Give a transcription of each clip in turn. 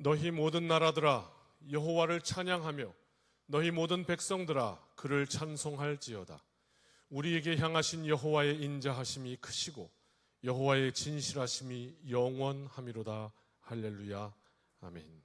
너희 모든 나라들아 여호와를 찬양하며 너희 모든 백성들아 그를 찬송할지어다. 우리에게 향하신 여호와의 인자하심이 크시고 여호와의 진실하심이 영원하미로다. 할렐루야. 아멘.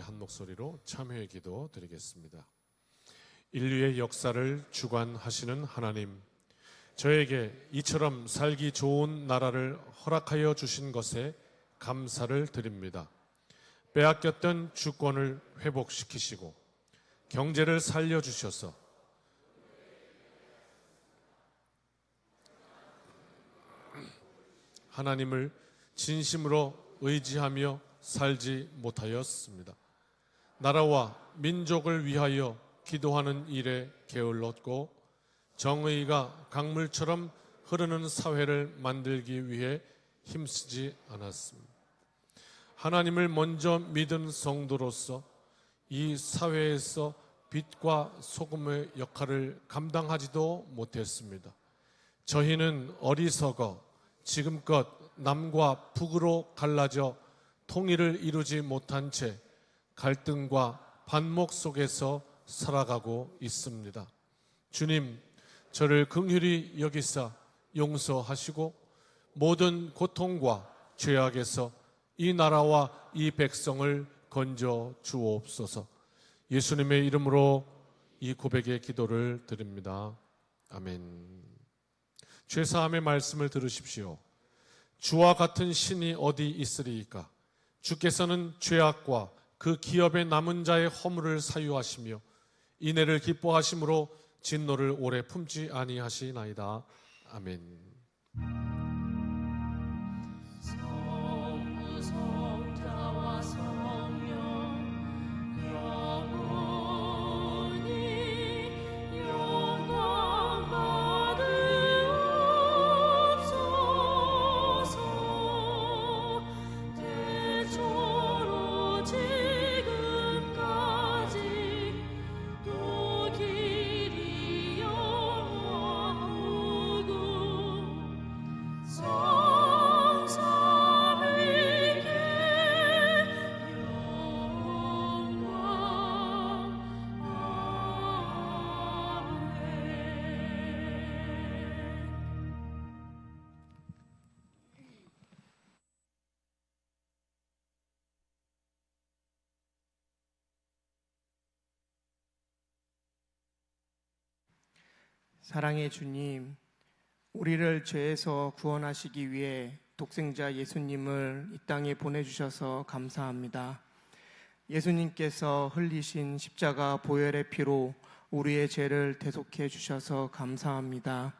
한 목소리로 참회의 기도 드리겠습니다. 인류의 역사를 주관하시는 하나님, 저에게 이처럼 살기 좋은 나라를 허락하여 주신 것에 감사를 드립니다. 빼앗겼던 주권을 회복시키시고 경제를 살려주셔서 하나님을 진심으로 의지하며 살지 못하였습니다. 나라와 민족을 위하여 기도하는 일에 게을렀고 정의가 강물처럼 흐르는 사회를 만들기 위해 힘쓰지 않았습니다. 하나님을 먼저 믿은 성도로서 이 사회에서 빛과 소금의 역할을 감당하지도 못했습니다. 저희는 어리석어 지금껏 남과 북으로 갈라져 통일을 이루지 못한 채 갈등과 반목 속에서 살아가고 있습니다. 주님, 저를 긍휼히 여기사 용서하시고 모든 고통과 죄악에서 이 나라와 이 백성을 건져 주옵소서. 예수님의 이름으로 이 고백의 기도를 드립니다. 아멘. 죄사함의 말씀을 들으십시오. 주와 같은 신이 어디 있으리이까? 주께서는 죄악과 그 기업의 남은 자의 허물을 사유하시며 인애를 기뻐하심으로 진노를 오래 품지 아니하시나이다. 아멘. 사랑의 주님, 우리를 죄에서 구원하시기 위해 독생자 예수님을 이 땅에 보내주셔서 감사합니다. 예수님께서 흘리신 십자가 보혈의 피로 우리의 죄를 대속해 주셔서 감사합니다.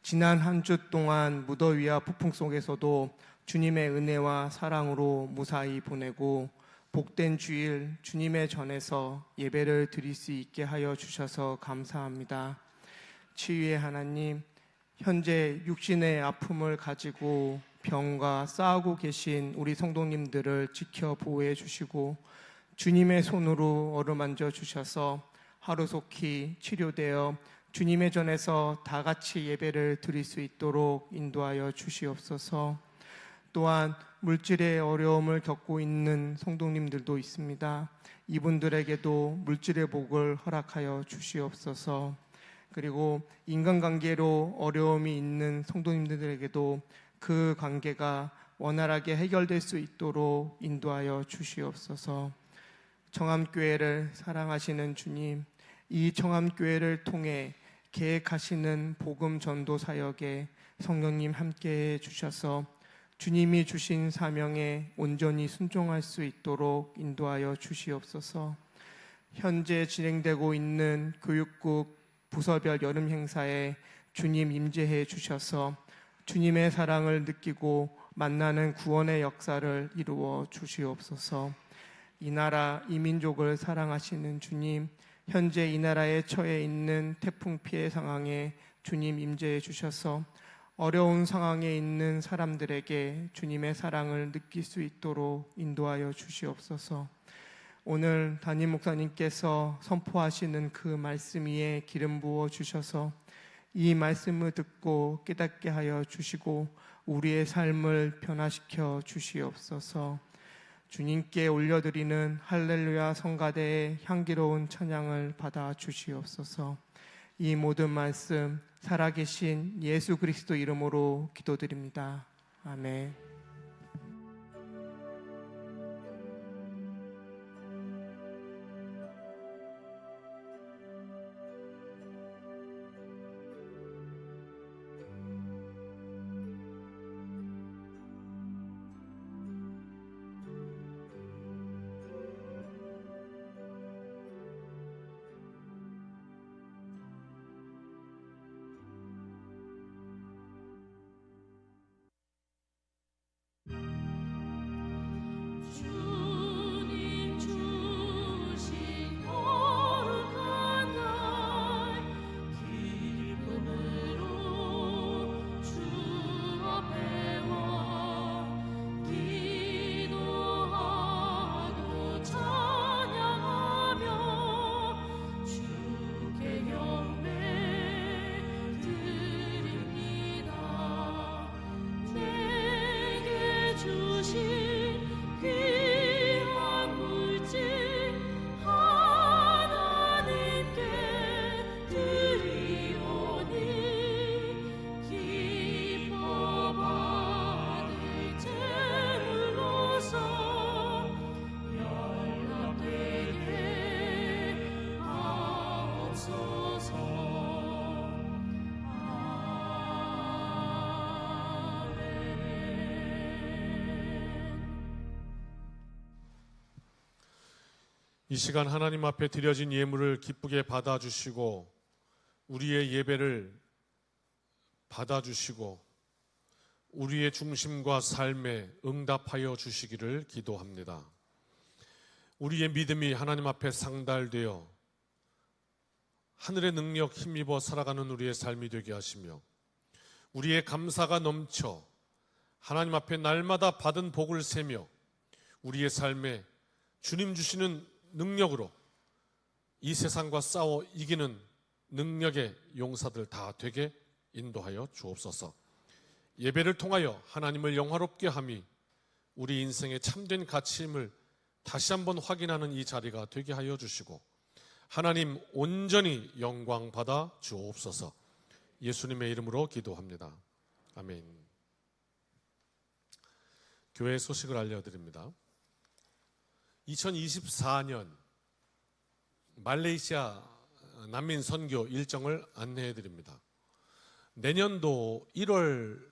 지난 한 주 동안 무더위와 폭풍 속에서도 주님의 은혜와 사랑으로 무사히 보내고 복된 주일 주님의 전에서 예배를 드릴 수 있게 하여 주셔서 감사합니다. 치유의 하나님, 현재 육신의 아픔을 가지고 병과 싸우고 계신 우리 성도님들을 지켜 보호해 주시고 주님의 손으로 어루만져 주셔서 하루속히 치료되어 주님의 전에서 다 같이 예배를 드릴 수 있도록 인도하여 주시옵소서. 또한 물질의 어려움을 겪고 있는 성도님들도 있습니다. 이분들에게도 물질의 복을 허락하여 주시옵소서. 그리고 인간관계로 어려움이 있는 성도님들에게도 그 관계가 원활하게 해결될 수 있도록 인도하여 주시옵소서. 청암교회를 사랑하시는 주님, 이 청암교회를 통해 계획하시는 복음 전도 사역에 성령님 함께해 주셔서 주님이 주신 사명에 온전히 순종할 수 있도록 인도하여 주시옵소서. 현재 진행되고 있는 교육국 부서별 여름 행사에 주님 임재해 주셔서 주님의 사랑을 느끼고 만나는 구원의 역사를 이루어 주시옵소서. 이 나라, 이 민족을 사랑하시는 주님, 현재 이 나라에 처해 있는 태풍 피해 상황에 주님 임재해 주셔서 어려운 상황에 있는 사람들에게 주님의 사랑을 느낄 수 있도록 인도하여 주시옵소서. 오늘 담임 목사님께서 선포하시는 그 말씀 위에 기름 부어 주셔서 이 말씀을 듣고 깨닫게 하여 주시고 우리의 삶을 변화시켜 주시옵소서. 주님께 올려드리는 할렐루야 성가대의 향기로운 찬양을 받아 주시옵소서. 이 모든 말씀 살아계신 예수 그리스도 이름으로 기도드립니다. 아멘. 이 시간 하나님 앞에 드려진 예물을 기쁘게 받아주시고 우리의 예배를 받아주시고 우리의 중심과 삶에 응답하여 주시기를 기도합니다. 우리의 믿음이 하나님 앞에 상달되어 하늘의 능력 힘입어 살아가는 우리의 삶이 되게 하시며 우리의 감사가 넘쳐 하나님 앞에 날마다 받은 복을 세며 우리의 삶에 주님 주시는 능력으로 이 세상과 싸워 이기는 능력의 용사들 다 되게 인도하여 주옵소서. 예배를 통하여 하나님을 영화롭게 함이 우리 인생의 참된 가치임을 다시 한번 확인하는 이 자리가 되게 하여 주시고 하나님 온전히 영광 받아 주옵소서. 예수님의 이름으로 기도합니다. 아멘. 교회 소식을 알려드립니다. 2024년 말레이시아 난민 선교 일정을 안내해 드립니다. 내년도 1월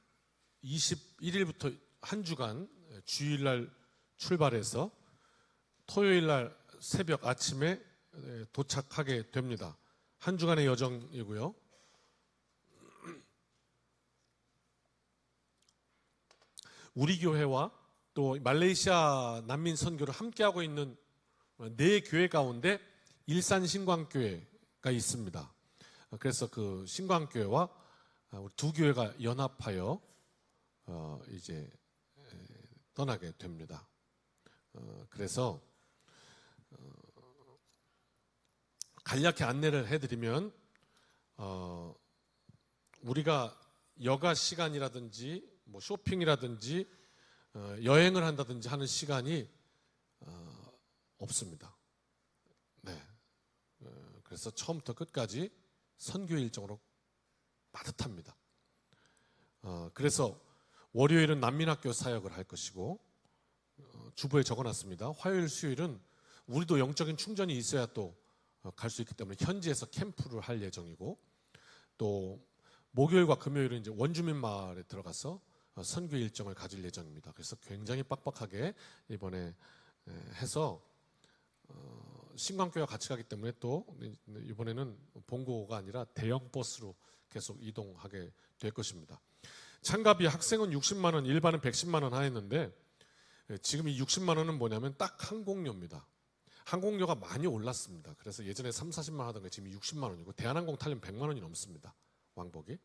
21일부터 한 주간 주일날 출발해서 토요일날 새벽 아침에 도착하게 됩니다. 한 주간의 여정이고요. 우리 교회와 또 말레이시아 난민 선교를 함께하고 있는 4교회 가운데 일산 신광교회가 있습니다. 그래서 그 신광교회와 우리 2교회가 연합하여 이제 떠나게 됩니다. 그래서 간략히 안내를 해드리면 우리가 여가 시간이라든지 뭐 쇼핑이라든지 여행을 한다든지 하는 시간이 없습니다. 네. 그래서 처음부터 끝까지 선교 일정으로 빠듯합니다. 그래서 월요일은 난민학교 사역을 할 것이고 주보에 적어놨습니다. 화요일, 수요일은 우리도 영적인 충전이 있어야 또 갈 수 있기 때문에 현지에서 캠프를 할 예정이고, 또 목요일과 금요일은 이제 원주민 마을에 들어가서 선교 일정을 가질 예정입니다. 그래서 굉장히 빡빡하게 이번에 해서 신광교회와 같이 가기 때문에 또 이번에는 본고가 아니라 대형 버스로 계속 이동하게 될 것입니다. 참가비 학생은 60만 원, 일반은 110만 원 하였는데 지금 이 60만 원은 뭐냐면 딱 항공료입니다. 항공료가 많이 올랐습니다. 그래서 예전에 3, 40만 원 하던 게 지금 60만 원이고 대한항공 타려면 100만 원이 넘습니다. 왕복이.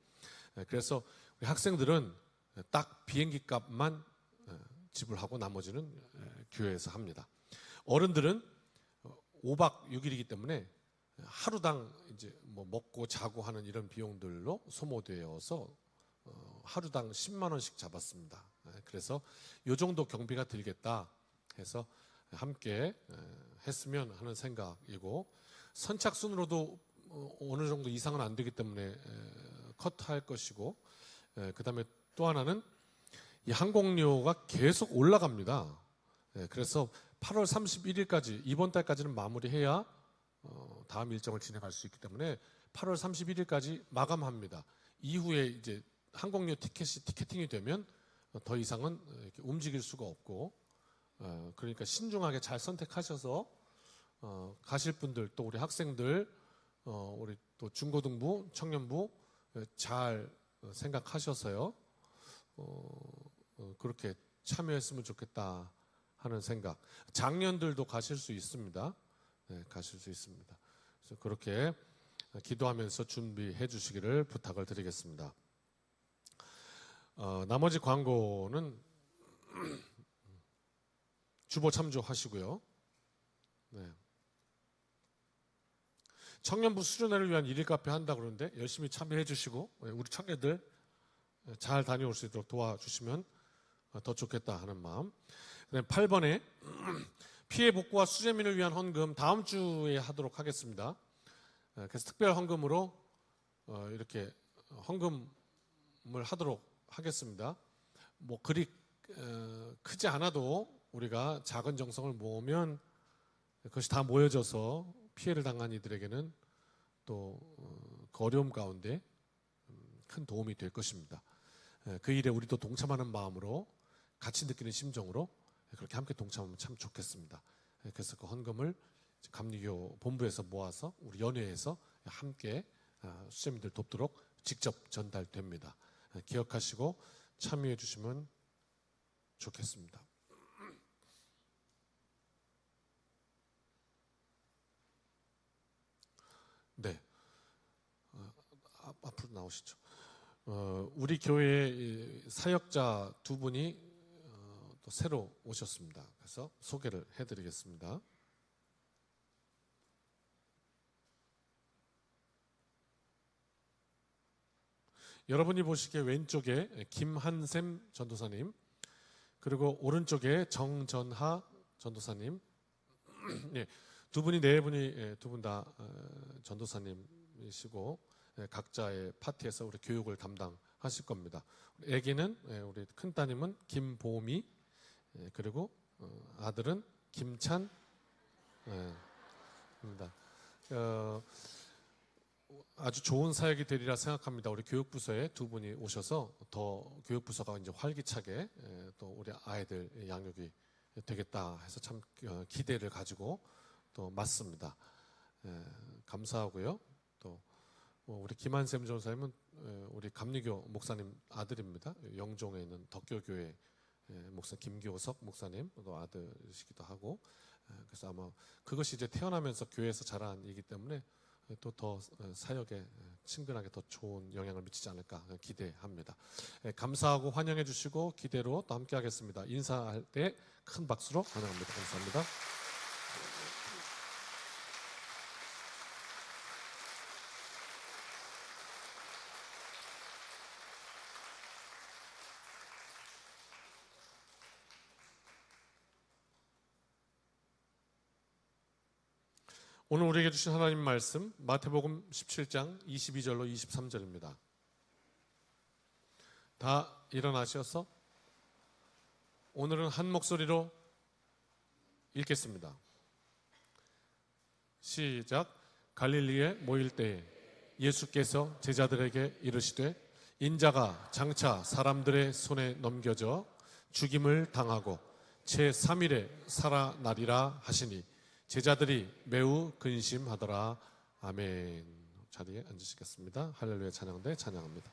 그래서 우리 학생들은 딱 비행기 값만 지불하고 나머지는 교회에서 합니다. 어른들은 5박 6일이기 때문에 하루당 이제 뭐 먹고 자고 하는 이런 비용들로 소모되어서 하루당 10만 원씩 잡았습니다. 그래서 이 정도 경비가 들겠다 해서 함께 했으면 하는 생각이고, 선착순으로도 어느 정도 이상은 안 되기 때문에 컷할 것이고, 그 다음에 또 하나는 이 항공료가 계속 올라갑니다. 그래서 8월 31일까지 이번 달까지는 마무리해야 다음 일정을 진행할 수 있기 때문에 8월 31일까지 마감합니다. 이후에 이제 항공료 티켓팅이 되면 더 이상은 이렇게 움직일 수가 없고, 그러니까 신중하게 잘 선택하셔서 가실 분들, 또 우리 학생들, 우리 또 중고등부, 청년부 잘 생각하셔서요, 그렇게 참여했으면 좋겠다 하는 생각. 장년들도 가실 수 있습니다. 네, 가실 수 있습니다. 그래서 그렇게 기도하면서 준비해 주시기를 부탁을 드리겠습니다. 나머지 광고는 주보 참조하시고요. 네. 청년부 수련회를 위한 일일 카페 한다 그러는데 열심히 참여해 주시고 우리 청년들 잘 다녀올 수 있도록 도와주시면 더 좋겠다 하는 마음. 8번에 피해 복구와 수재민을 위한 헌금 다음 주에 하도록 하겠습니다. 그래서 특별 헌금으로 이렇게 헌금을 하도록 하겠습니다. 뭐 그리 크지 않아도 우리가 작은 정성을 모으면 그것이 다 모여져서 피해를 당한 이들에게는 또 그 어려움 가운데 큰 도움이 될 것입니다. 그 일에 우리도 동참하는 마음으로, 같이 느끼는 심정으로 그렇게 함께 동참하면 참 좋겠습니다. 그래서 그 헌금을 감리교 본부에서 모아서 우리 연회에서 함께 수재민들 돕도록 직접 전달됩니다. 기억하시고 참여해 주시면 좋겠습니다. 네, 앞으로 나오시죠. 우리 교회에 사역자 2분이 또 새로 오셨습니다. 그래서 소개를 해드리겠습니다. 여러분이 보시기에 왼쪽에 김한샘 전도사님, 그리고 오른쪽에 정전하 전도사님, 네, 두 분이 두 분 다 전도사님이시고 각자의 파티에서 우리 교육을 담당하실 겁니다. 애기는 우리 큰 따님은 김보미, 그리고 아들은 김찬 입니다. 아주 좋은 사역이 되리라 생각합니다. 우리 교육부서에 두 분이 오셔서 더 교육부서가 이제 활기차게 또 우리 아이들 양육이 되겠다 해서 참 기대를 가지고 또 맞습니다. 감사하고요. 또 우리 김한샘 전사님은 우리 감리교 목사님 아들입니다. 영종에 있는 덕교교회 목사 김교석 목사님 또 아들이시기도 하고, 그래서 아마 그것이 이제 태어나면서 교회에서 자란 일이기 때문에 또 더 사역에 친근하게 더 좋은 영향을 미치지 않을까 기대합니다. 감사하고 환영해 주시고 기대로 또 함께 하겠습니다. 인사할 때 큰 박수로 환영합니다. 감사합니다. 오늘 우리에게 주신 하나님 말씀 마태복음 17장 22절로 23절입니다. 다 일어나셔서 오늘은 한 목소리로 읽겠습니다. 시작. 갈릴리에 모일 때에 예수께서 제자들에게 이르시되 인자가 장차 사람들의 손에 넘겨져 죽임을 당하고 제3일에 살아나리라 하시니 제자들이 매우 근심하더라. 아멘. 자리에 앉으시겠습니다. 할렐루야 찬양대 찬양합니다.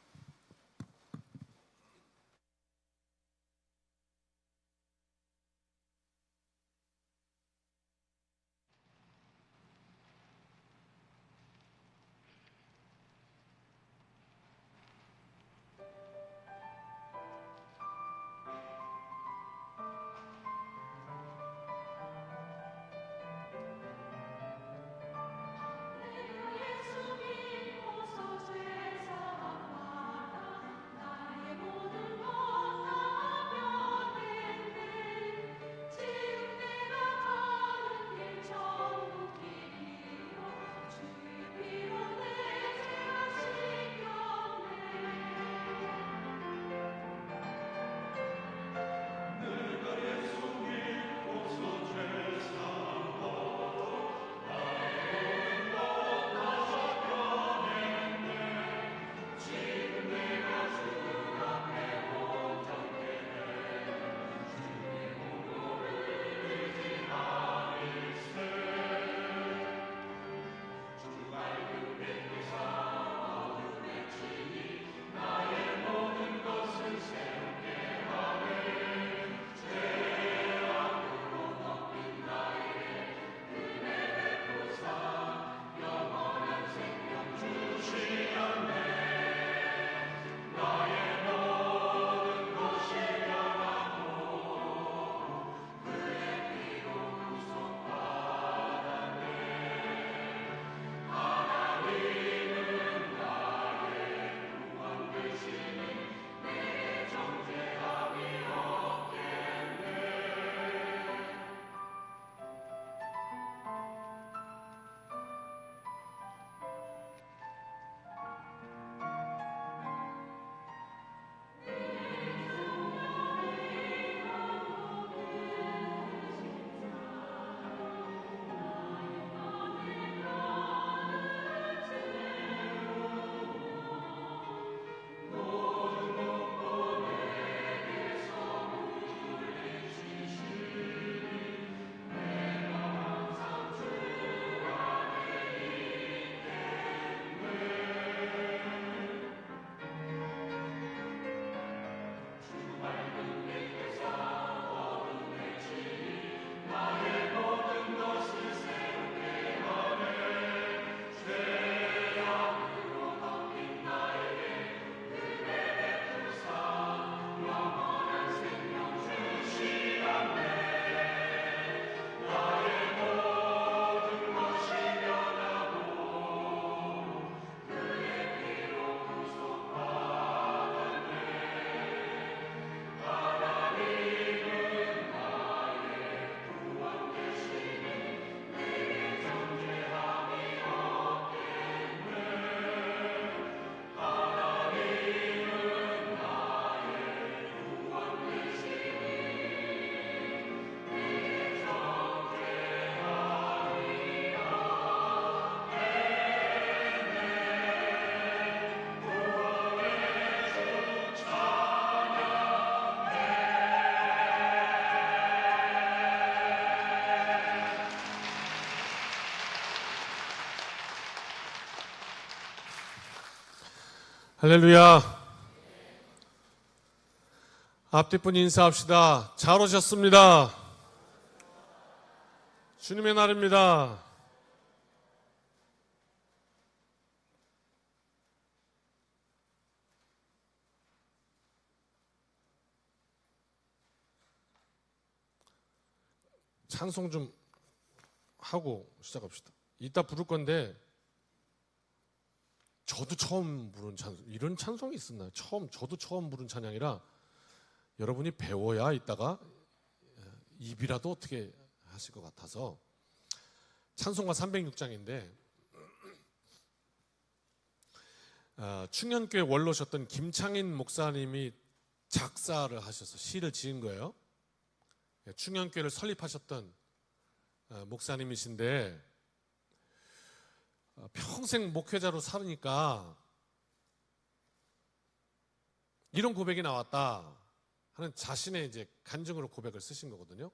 할렐루야. 앞뒷분 인사합시다. 잘 오셨습니다. 주님의 날입니다. 찬송 좀 하고 시작합시다. 이따 부를 건데 저도 처음 부른 찬송, 이런 찬송이 있었나요? 저도 처음 부른 찬양이라 여러분이 배워야 이따가 입이라도 어떻게 하실 것 같아서. 찬송가 306장인데 충현교회 원로셨던 김창인 목사님이 작사를 하셔서 시를 지은 거예요. 충현교회를 설립하셨던 목사님이신데 평생 목회자로 살으니까 이런 고백이 나왔다 하는 자신의 이제 간증으로 고백을 쓰신 거거든요.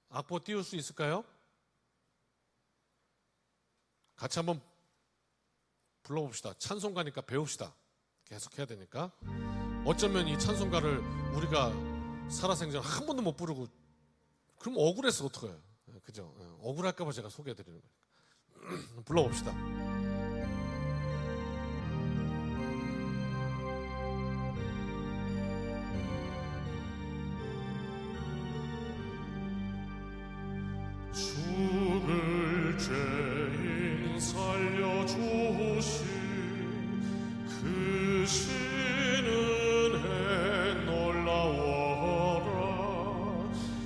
악보 띄울 수 있을까요? 같이 한번 불러봅시다. 찬송가니까 배웁시다. 계속 해야 되니까. 어쩌면 이 찬송가를 우리가 살아생전 한 번도 못 부르고 그럼 억울해서 어떡해요? 그죠? 억울할까봐 제가 소개해드리는 거예요. 불러봅시다. 죽을 죄인 살려주신 그 신은혜 놀라워라.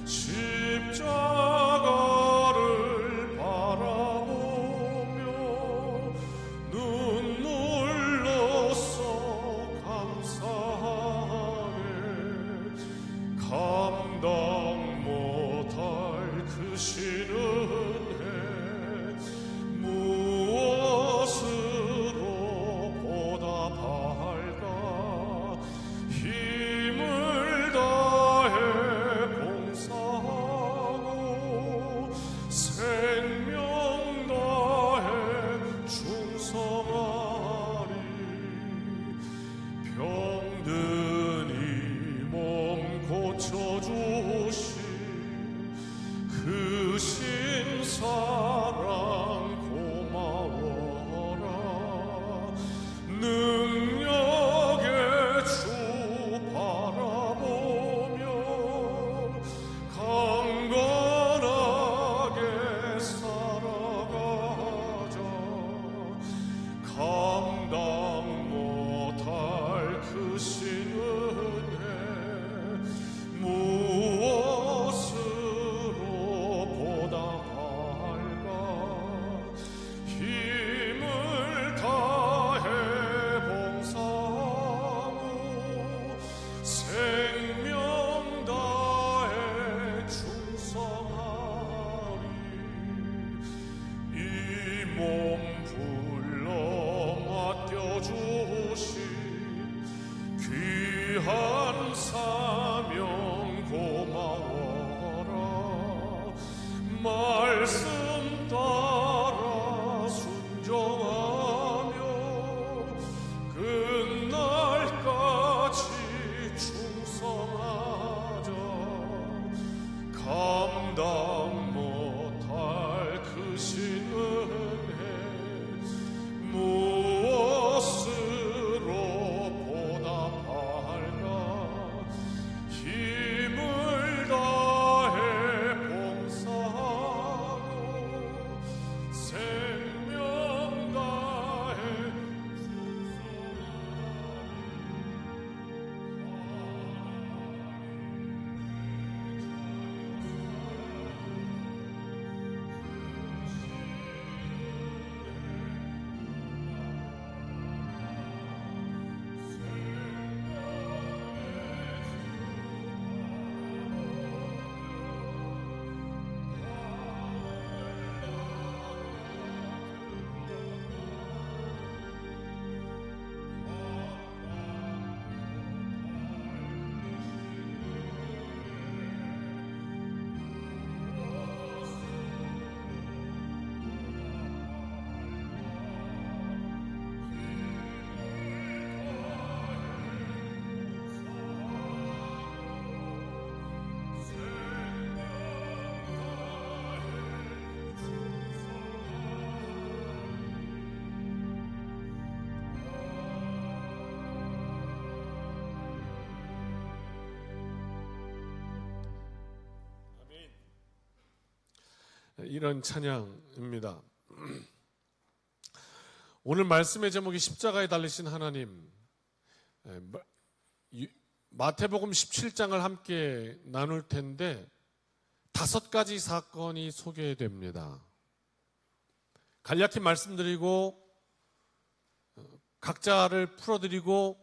십자가를 바라보며 눈물로써 감사하네. 감당 못할 그 신은혜 무엇으로 보답할까. 힘을 다해 봉사하고 생명 다해 충성하리. 병든 이 몸 고쳐주신 그 신사랑 고마워라. 능력의 주 바라보며 강건하게 살아가리. 이런 찬양입니다. 오늘 말씀의 제목이 십자가에 달리신 하나님. 마태복음 17장을 함께 나눌 텐데 5가지 사건이 소개됩니다. 간략히 말씀드리고 각자를 풀어드리고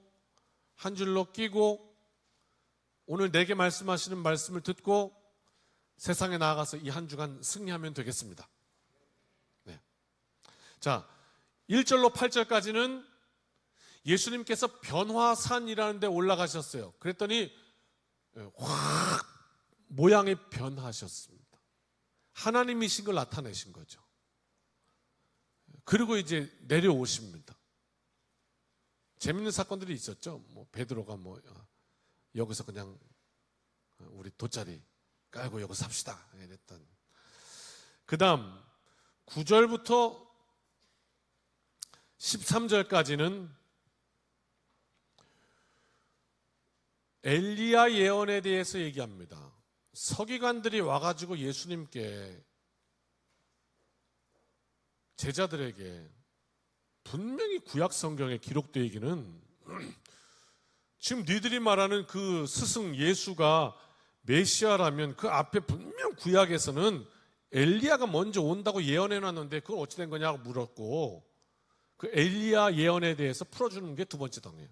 한 줄로 끼고 오늘 내게 말씀하시는 말씀을 듣고 세상에 나아가서 이 한 주간 승리하면 되겠습니다. 네. 자, 1절로 8절까지는 예수님께서 변화산이라는 데 올라가셨어요. 그랬더니 확 모양이 변하셨습니다. 하나님이신 걸 나타내신 거죠. 그리고 이제 내려오십니다. 재밌는 사건들이 있었죠. 뭐 베드로가 여기서 그냥 우리 돗자리 깔고 여기서 삽시다 이랬던. 그 다음 9절부터 13절까지는 엘리야 예언에 대해서 얘기합니다. 서기관들이 와가지고 예수님께 제자들에게 분명히 구약 성경에 기록되어 있기는 지금 니들이 말하는 그 스승 예수가 메시아라면 그 앞에 분명 구약에서는 엘리야가 먼저 온다고 예언해 놨는데 그건 어찌 된 거냐고 물었고 그 엘리야 예언에 대해서 풀어주는 게 2번째 덩이에요.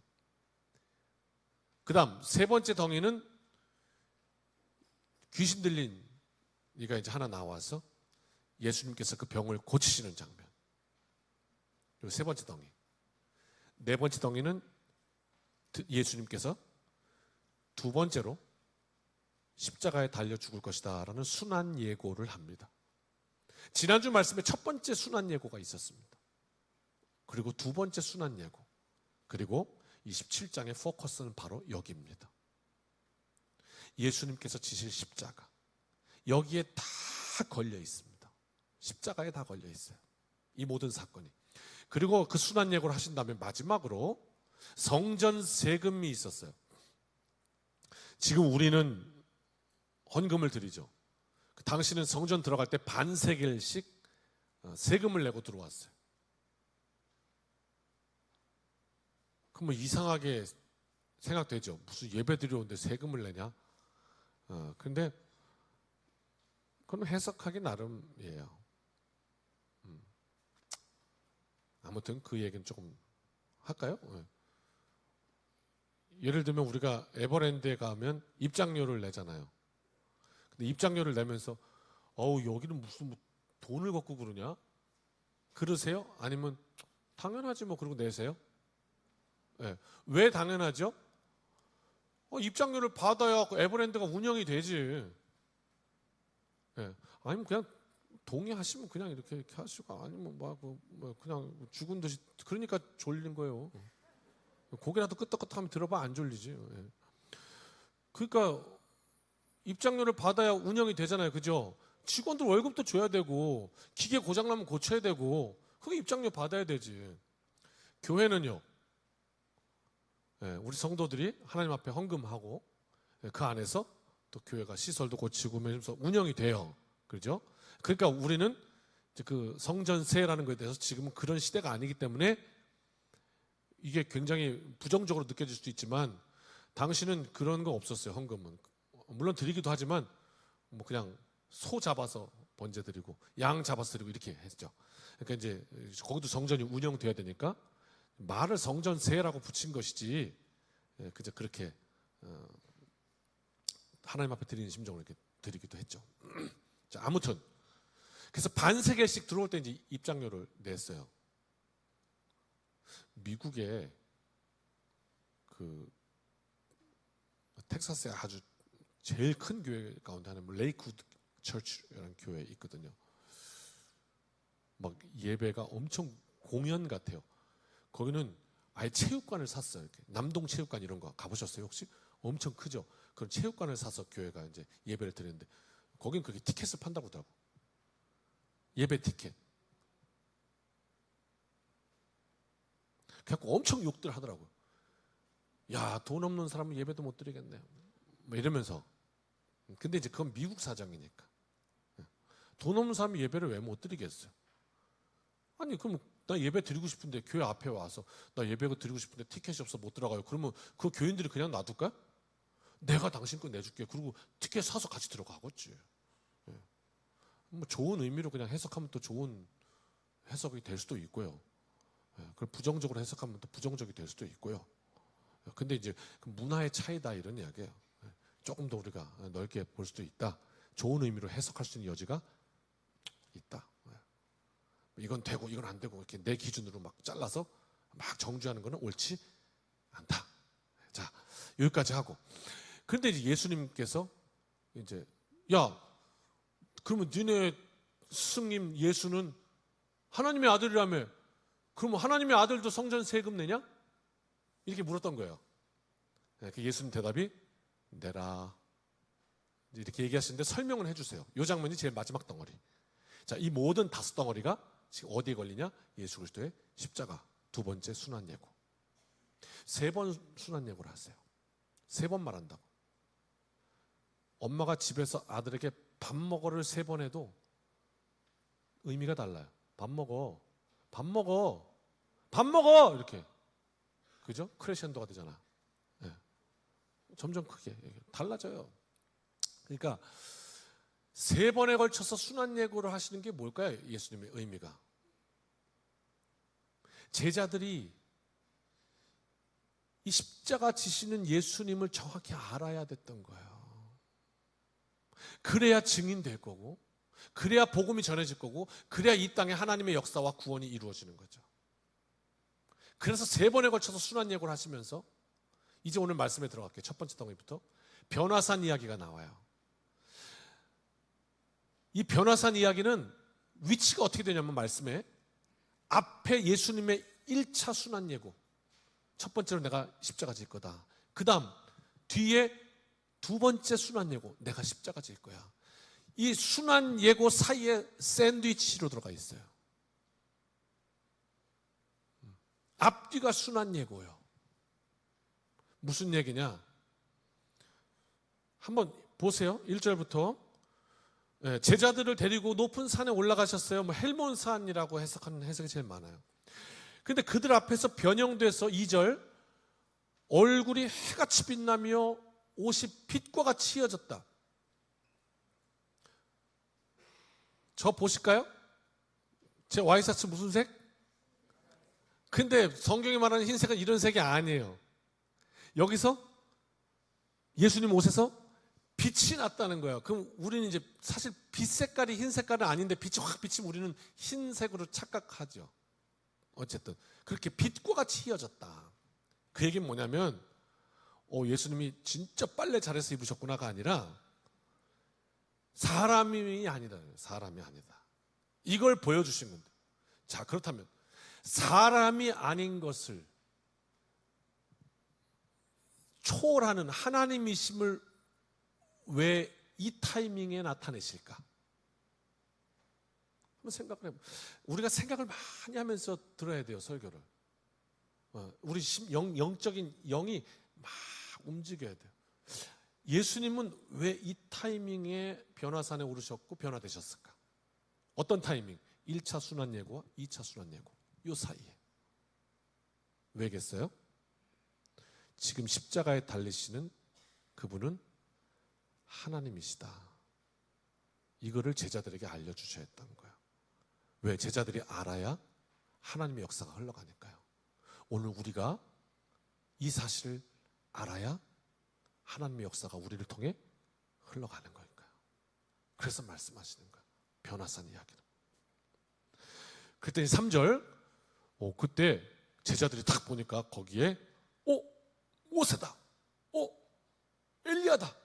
그 다음 3번째 덩이는 귀신 들린 이가 이제 하나 나와서 예수님께서 그 병을 고치시는 장면. 그리고 3번째 덩이. 4번째 덩이는 예수님께서 2번째로 십자가에 달려 죽을 것이다 라는 순환 예고를 합니다. 지난주 말씀에 1번째 순환 예고가 있었습니다. 그리고 2번째 순환 예고, 그리고 27장의 포커스는 바로 여기입니다. 예수님께서 지실 십자가, 여기에 다 걸려 있습니다. 십자가에 다 걸려 있어요, 이 모든 사건이. 그리고 그 순환 예고를 하신 다음에 마지막으로 성전 세금이 있었어요. 지금 우리는 헌금을 드리죠. 당시는 성전 들어갈 때 반세겔씩 세금을 내고 들어왔어요. 그럼 이상하게 생각되죠. 무슨 예배 드려오는데 세금을 내냐? 근데 그건 해석하기 나름이에요. 아무튼 그 얘기는 조금 할까요? 예를 들면 우리가 에버랜드에 가면 입장료를 내잖아요. 근데 입장료를 내면서 여기는 무슨 돈을 걷고 그러냐? 그러세요? 아니면 당연하지 뭐 그러고 내세요? 네. 왜 당연하죠? 입장료를 받아야 에버랜드가 운영이 되지. 네. 아니면 그냥 동의하시면 그냥 이렇게 하시고, 아니면 그냥 죽은 듯이, 그러니까 졸린 거예요. 고개라도 끄덕끄덕하면 들어봐, 안 졸리지. 네. 그러니까 입장료를 받아야 운영이 되잖아요, 그죠? 직원들 월급도 줘야 되고 기계 고장나면 고쳐야 되고 그게 입장료 받아야 되지. 교회는요, 우리 성도들이 하나님 앞에 헌금하고 그 안에서 또 교회가 시설도 고치고 하면서 운영이 돼요, 그렇죠? 그러니까 우리는 그 성전세라는 것에 대해서 지금은 그런 시대가 아니기 때문에 이게 굉장히 부정적으로 느껴질 수도 있지만 당시는 그런 거 없었어요. 헌금은 물론 드리기도 하지만 뭐 그냥 소 잡아서 번제 드리고 양 잡아서 드리고 이렇게 했죠. 그러니까 이제 거기도 성전이 운영돼야 되니까 말을 성전세라고 붙인 것이지, 그저 그렇게 하나님 앞에 드리는 심정으로 이렇게 드리기도 했죠. 자, 아무튼 그래서 반세겔씩 들어올 때 이제 입장료를 냈어요. 미국에 그 텍사스에 아주 제일 큰 교회 가운데 하나는 레이크우드 처치라는 교회 있거든요. 막 예배가 엄청 공연 같아요. 거기는 아예 체육관을 샀어요. 이렇게. 남동 체육관 이런 거 가보셨어요 혹시? 엄청 크죠. 그런 체육관을 사서 교회가 이제 예배를 드리는데 거긴 그렇게 티켓을 판다고 하더라고. 예배 티켓. 그래갖고 엄청 욕들 하더라고요. 야, 돈 없는 사람은 예배도 못 드리겠네, 뭐 이러면서. 근데 이제 그건 미국 사정이니까. 돈 없는 사람이 예배를 왜 못 드리겠어요? 아니 그럼 나 예배 드리고 싶은데 교회 앞에 와서 나 예배 드리고 싶은데 티켓이 없어 못 들어가요. 그러면 그 교인들이 그냥 놔둘까? 내가 당신 거 내줄게. 그리고 티켓 사서 같이 들어가겠지. 예. 뭐 좋은 의미로 그냥 해석하면 또 좋은 해석이 될 수도 있고요. 예. 그걸 부정적으로 해석하면 또 부정적이 될 수도 있고요. 예. 근데 이제 그 문화의 차이다 이런 이야기예요. 예. 조금 더 우리가 넓게 볼 수도 있다. 좋은 의미로 해석할 수 있는 여지가 있다. 이건 되고 이건 안 되고 이렇게 내 기준으로 막 잘라서 막 정죄하는 거는 옳지 않다. 자, 여기까지 하고. 그런데 이제 예수님께서 이제 야, 그러면 니네 스승님 예수는 하나님의 아들이라며? 그러면 하나님의 아들도 성전 세금 내냐? 이렇게 물었던 거예요. 그 예수님 대답이 내라. 이렇게 얘기하시는데 설명을 해주세요. 이 장면이 제일 마지막 덩어리. 자, 이 모든 5덩어리가 지금 어디에 걸리냐? 예수 그리스도의 십자가, 두 번째 순환 예고. 3번 순환 예고를 하세요. 3번 말한다고. 엄마가 집에서 아들에게 밥 먹어를 3번 해도 의미가 달라요. 밥 먹어, 밥 먹어, 밥 먹어 이렇게. 그죠? 크레션도가 되잖아. 네. 점점 크게 달라져요. 그러니까 3번에 걸쳐서 순환 예고를 하시는 게 뭘까요? 예수님의 의미가. 제자들이 이 십자가 지시는 예수님을 정확히 알아야 됐던 거예요. 그래야 증인될 거고, 그래야 복음이 전해질 거고, 그래야 이 땅에 하나님의 역사와 구원이 이루어지는 거죠. 그래서 3번에 걸쳐서 순환 예고를 하시면서 이제 오늘 말씀에 들어갈게요. 첫 번째 덩어리부터 변화산 이야기가 나와요. 이 변화산 이야기는 위치가 어떻게 되냐면 말씀에 앞에 예수님의 1차 순환 예고, 첫 번째로 내가 십자가 질 거다. 그 다음 뒤에 두 번째 순환 예고, 내가 십자가 질 거야. 이 순환 예고 사이에 샌드위치로 들어가 있어요. 앞뒤가 순환 예고예요. 무슨 얘기냐? 한번 보세요. 1절부터 제자들을 데리고 높은 산에 올라가셨어요. 뭐 헬몬산이라고 해석하는 해석이 제일 많아요. 근데 그들 앞에서 변형돼서 2절 얼굴이 해같이 빛나며 옷이 빛과 같이 휘어졌다. 저 보실까요? 제 와이셔츠 무슨 색? 근데 성경이 말하는 흰색은 이런 색이 아니에요. 여기서 예수님 옷에서 빛이 났다는 거예요. 그럼 우리는 이제 사실 빛 색깔이 흰 색깔은 아닌데 빛이 확 비치면 우리는 흰색으로 착각하죠. 어쨌든 그렇게 빛과 같이 휘어졌다. 그 얘기는 뭐냐면 예수님이 진짜 빨래 잘해서 입으셨구나가 아니라 사람이 아니다. 사람이 아니다. 이걸 보여주신 건데. 자, 그렇다면 사람이 아닌 것을 초월하는 하나님이심을 왜 이 타이밍에 나타내실까? 한번 생각을 해보세요. 우리가 생각을 많이 하면서 들어야 돼요, 설교를. 우리 영적인 영이 막 움직여야 돼요. 예수님은 왜 이 타이밍에 변화산에 오르셨고 변화되셨을까? 어떤 타이밍? 1차 순환 예고와 2차 순환 예고. 이 사이에. 왜겠어요? 지금 십자가에 달리시는 그분은 하나님이시다. 이거를 제자들에게 알려주셔야 했던 거예요. 왜? 제자들이 알아야 하나님의 역사가 흘러가니까요. 오늘 우리가 이 사실을 알아야 하나님의 역사가 우리를 통해 흘러가는 거니까요. 그래서 말씀하시는 거예요. 변화산 이야기는. 그랬더니 3절 그때 제자들이 딱 보니까 거기에 모세다. 엘리야다.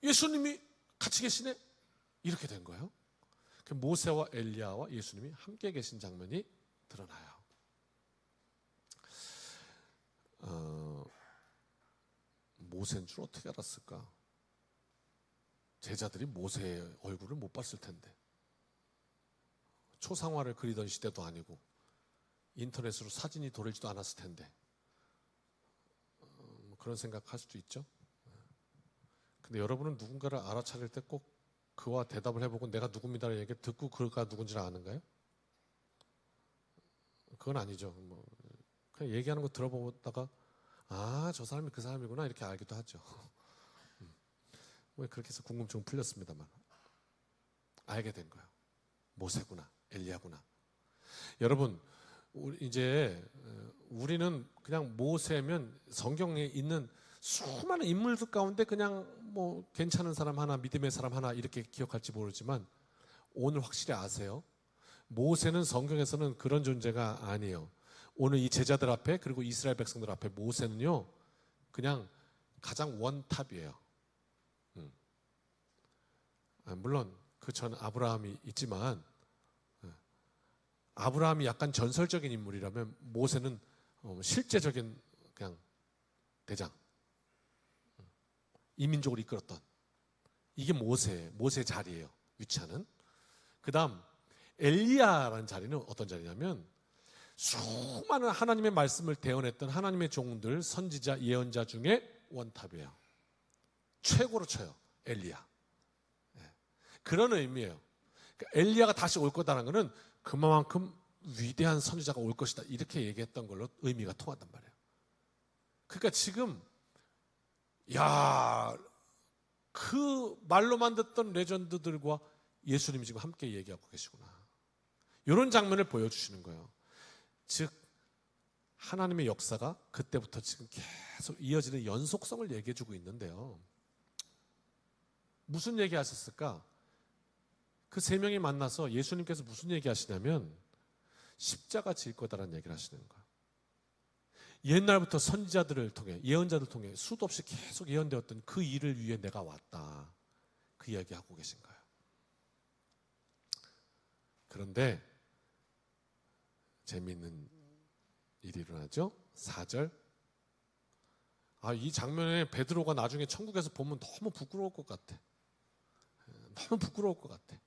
예수님이 같이 계시네. 이렇게 된 거예요. 모세와 엘리야와 예수님이 함께 계신 장면이 드러나요. 모세인 줄 어떻게 알았을까? 제자들이 모세의 얼굴을 못 봤을 텐데. 초상화를 그리던 시대도 아니고 인터넷으로 사진이 돌지도 않았을 텐데 그런 생각할 수도 있죠. 근데 여러분은 누군가를 알아차릴 때 꼭 그와 대답을 해보고 내가 누굽니다라는 얘기를 듣고 그가 누군지를 아는가요? 그건 아니죠. 뭐 그냥 얘기하는 거 들어보다가 아, 저 사람이 그 사람이구나 이렇게 알기도 하죠. 뭐 그렇게 해서 궁금증은 풀렸습니다만 알게 된 거예요. 모세구나, 엘리야구나. 여러분, 이제 우리는 그냥 모세면 성경에 있는 수많은 인물들 가운데 그냥 뭐 괜찮은 사람 하나, 믿음의 사람 하나 이렇게 기억할지 모르지만 오늘 확실히 아세요? 모세는 성경에서는 그런 존재가 아니에요. 오늘 이 제자들 앞에 그리고 이스라엘 백성들 앞에 모세는요 그냥 가장 원탑이에요. 물론 그 전 아브라함이 있지만 아브라함이 약간 전설적인 인물이라면 모세는 실제적인 그냥 대장, 이민족을 이끌었던 이게 모세의 자리예요. 위치하는. 그 다음 엘리야라는 자리는 어떤 자리냐면 수많은 하나님의 말씀을 대언했던 하나님의 종들, 선지자, 예언자 중에 원탑이에요. 최고로 쳐요. 엘리야. 그런 의미예요. 그러니까 엘리야가 다시 올 거다라는 것은 그만큼 위대한 선지자가 올 것이다 이렇게 얘기했던 걸로 의미가 통한단 말이에요. 그러니까 지금 그 말로만 듣던 레전드들과 예수님이 지금 함께 얘기하고 계시구나. 이런 장면을 보여주시는 거예요. 즉 하나님의 역사가 그때부터 지금 계속 이어지는 연속성을 얘기해주고 있는데요. 무슨 얘기하셨을까? 그 세 명이 만나서 예수님께서 무슨 얘기하시냐면 십자가 질 거다라는 얘기를 하시는 거예요. 옛날부터 선지자들을 통해 예언자들을 통해 수도 없이 계속 예언되었던 그 일을 위해 내가 왔다. 그 이야기하고 계신 거예요. 그런데 재미있는 일이 일어나죠. 4절. 이 장면에 베드로가 나중에 천국에서 보면 너무 부끄러울 것 같아. 너무 부끄러울 것 같아.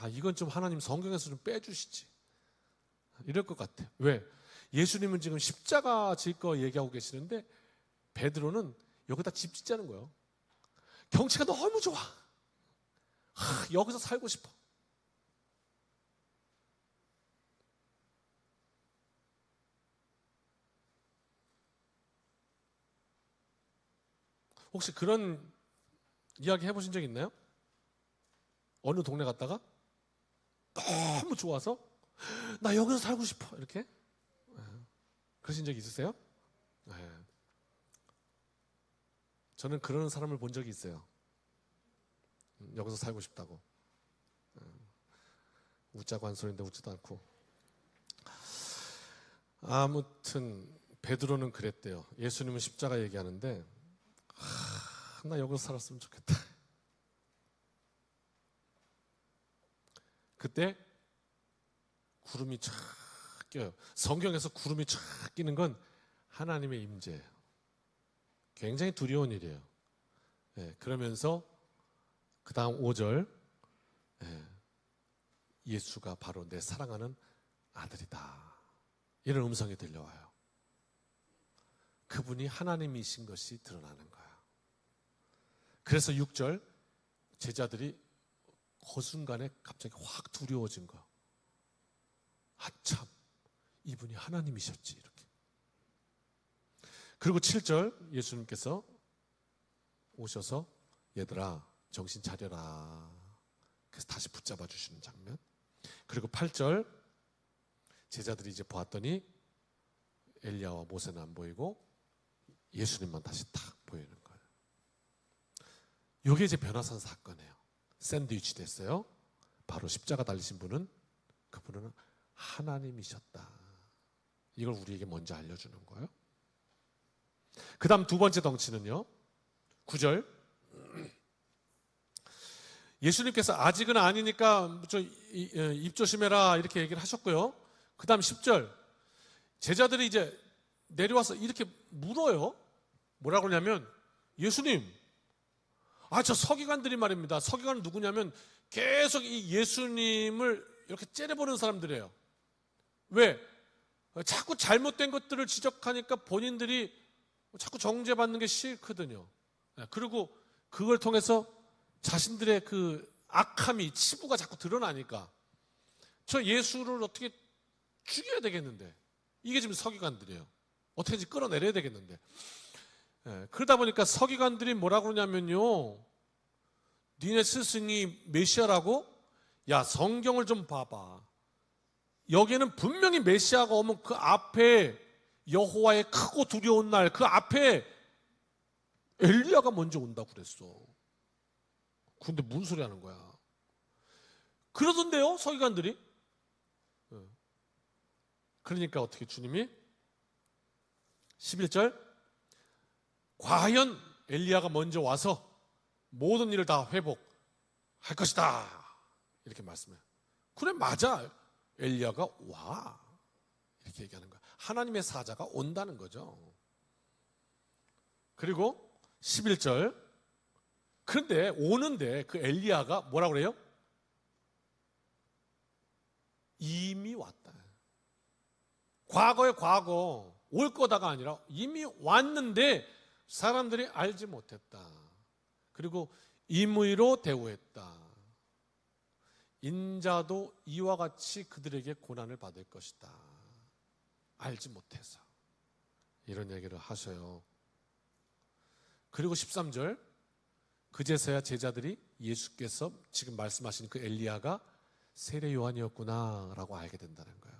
이건 좀 하나님 성경에서 좀 빼주시지. 이럴 것 같아. 왜? 예수님은 지금 십자가 질 거 얘기하고 계시는데 베드로는 여기다 집 짓자는 거예요. 경치가 너무 좋아. 여기서 살고 싶어. 혹시 그런 이야기 해보신 적 있나요? 어느 동네 갔다가 너무 좋아서 나 여기서 살고 싶어 이렇게 그러신 적 있으세요? 저는 그런 사람을 본 적이 있어요. 여기서 살고 싶다고. 웃자고 한 소리인데 웃지도 않고. 아무튼 베드로는 그랬대요. 예수님은 십자가 얘기하는데 나 여기서 살았으면 좋겠다. 그때 구름이 쫙 껴요. 성경에서 구름이 쫙 끼는 건 하나님의 임재예요. 굉장히 두려운 일이에요. 그러면서 그 다음 5절 예수가 바로 내 사랑하는 아들이다. 이런 음성이 들려와요. 그분이 하나님이신 것이 드러나는 거예요. 그래서 6절 제자들이 그 순간에 갑자기 확 두려워진 거예요. 참 이분이 하나님이셨지 이렇게. 그리고 7절 예수님께서 오셔서 얘들아 정신 차려라. 그래서 다시 붙잡아 주시는 장면. 그리고 8절 제자들이 이제 보았더니 엘리야와 모세는 안 보이고 예수님만 다시 탁 보이는 거예요. 이게 이제 변화산 사건이에요. 샌드위치 됐어요. 바로 십자가 달리신 분은 그분은 하나님이셨다. 이걸 우리에게 먼저 알려주는 거예요. 그 다음 두 번째 덩치는요. 9절 예수님께서 아직은 아니니까 입 조심해라 이렇게 얘기를 하셨고요. 그 다음 10절 제자들이 이제 내려와서 이렇게 물어요. 뭐라고 하냐면 예수님 저 서기관들이 말입니다. 서기관은 누구냐면 계속 이 예수님을 이렇게 째려보는 사람들이에요. 왜? 자꾸 잘못된 것들을 지적하니까 본인들이 자꾸 정죄받는 게 싫거든요. 그리고 그걸 통해서 자신들의 그 악함이 치부가 자꾸 드러나니까 저 예수를 어떻게 죽여야 되겠는데, 이게 지금 서기관들이에요. 어떻게든지 끌어내려야 되겠는데, 그러다 보니까 서기관들이 뭐라고 그러냐면요, 니네 스승이 메시아라고? 야, 성경을 좀 봐봐. 여기에는 분명히 메시아가 오면 그 앞에 여호와의 크고 두려운 날, 그 앞에 엘리야가 먼저 온다고 그랬어. 근데 무슨 소리 하는 거야? 그러던데요, 서기관들이. 그러니까 어떻게 주님이 11절, 과연 엘리야가 먼저 와서 모든 일을 다 회복할 것이다, 이렇게 말씀해요. 그래, 맞아, 엘리야가 와, 이렇게 얘기하는 거야. 하나님의 사자가 온다는 거죠. 그리고 11절, 그런데 오는데 그 엘리야가 뭐라고 그래요? 이미 왔다. 과거의 과거, 올 거다가 아니라 이미 왔는데 사람들이 알지 못했다. 그리고 임의로 대우했다. 인자도 이와 같이 그들에게 고난을 받을 것이다. 알지 못해서. 이런 얘기를 하셔요. 그리고 13절, 그제서야 제자들이 예수께서 지금 말씀하신 그 엘리야가 세례 요한이었구나 라고 알게 된다는 거예요.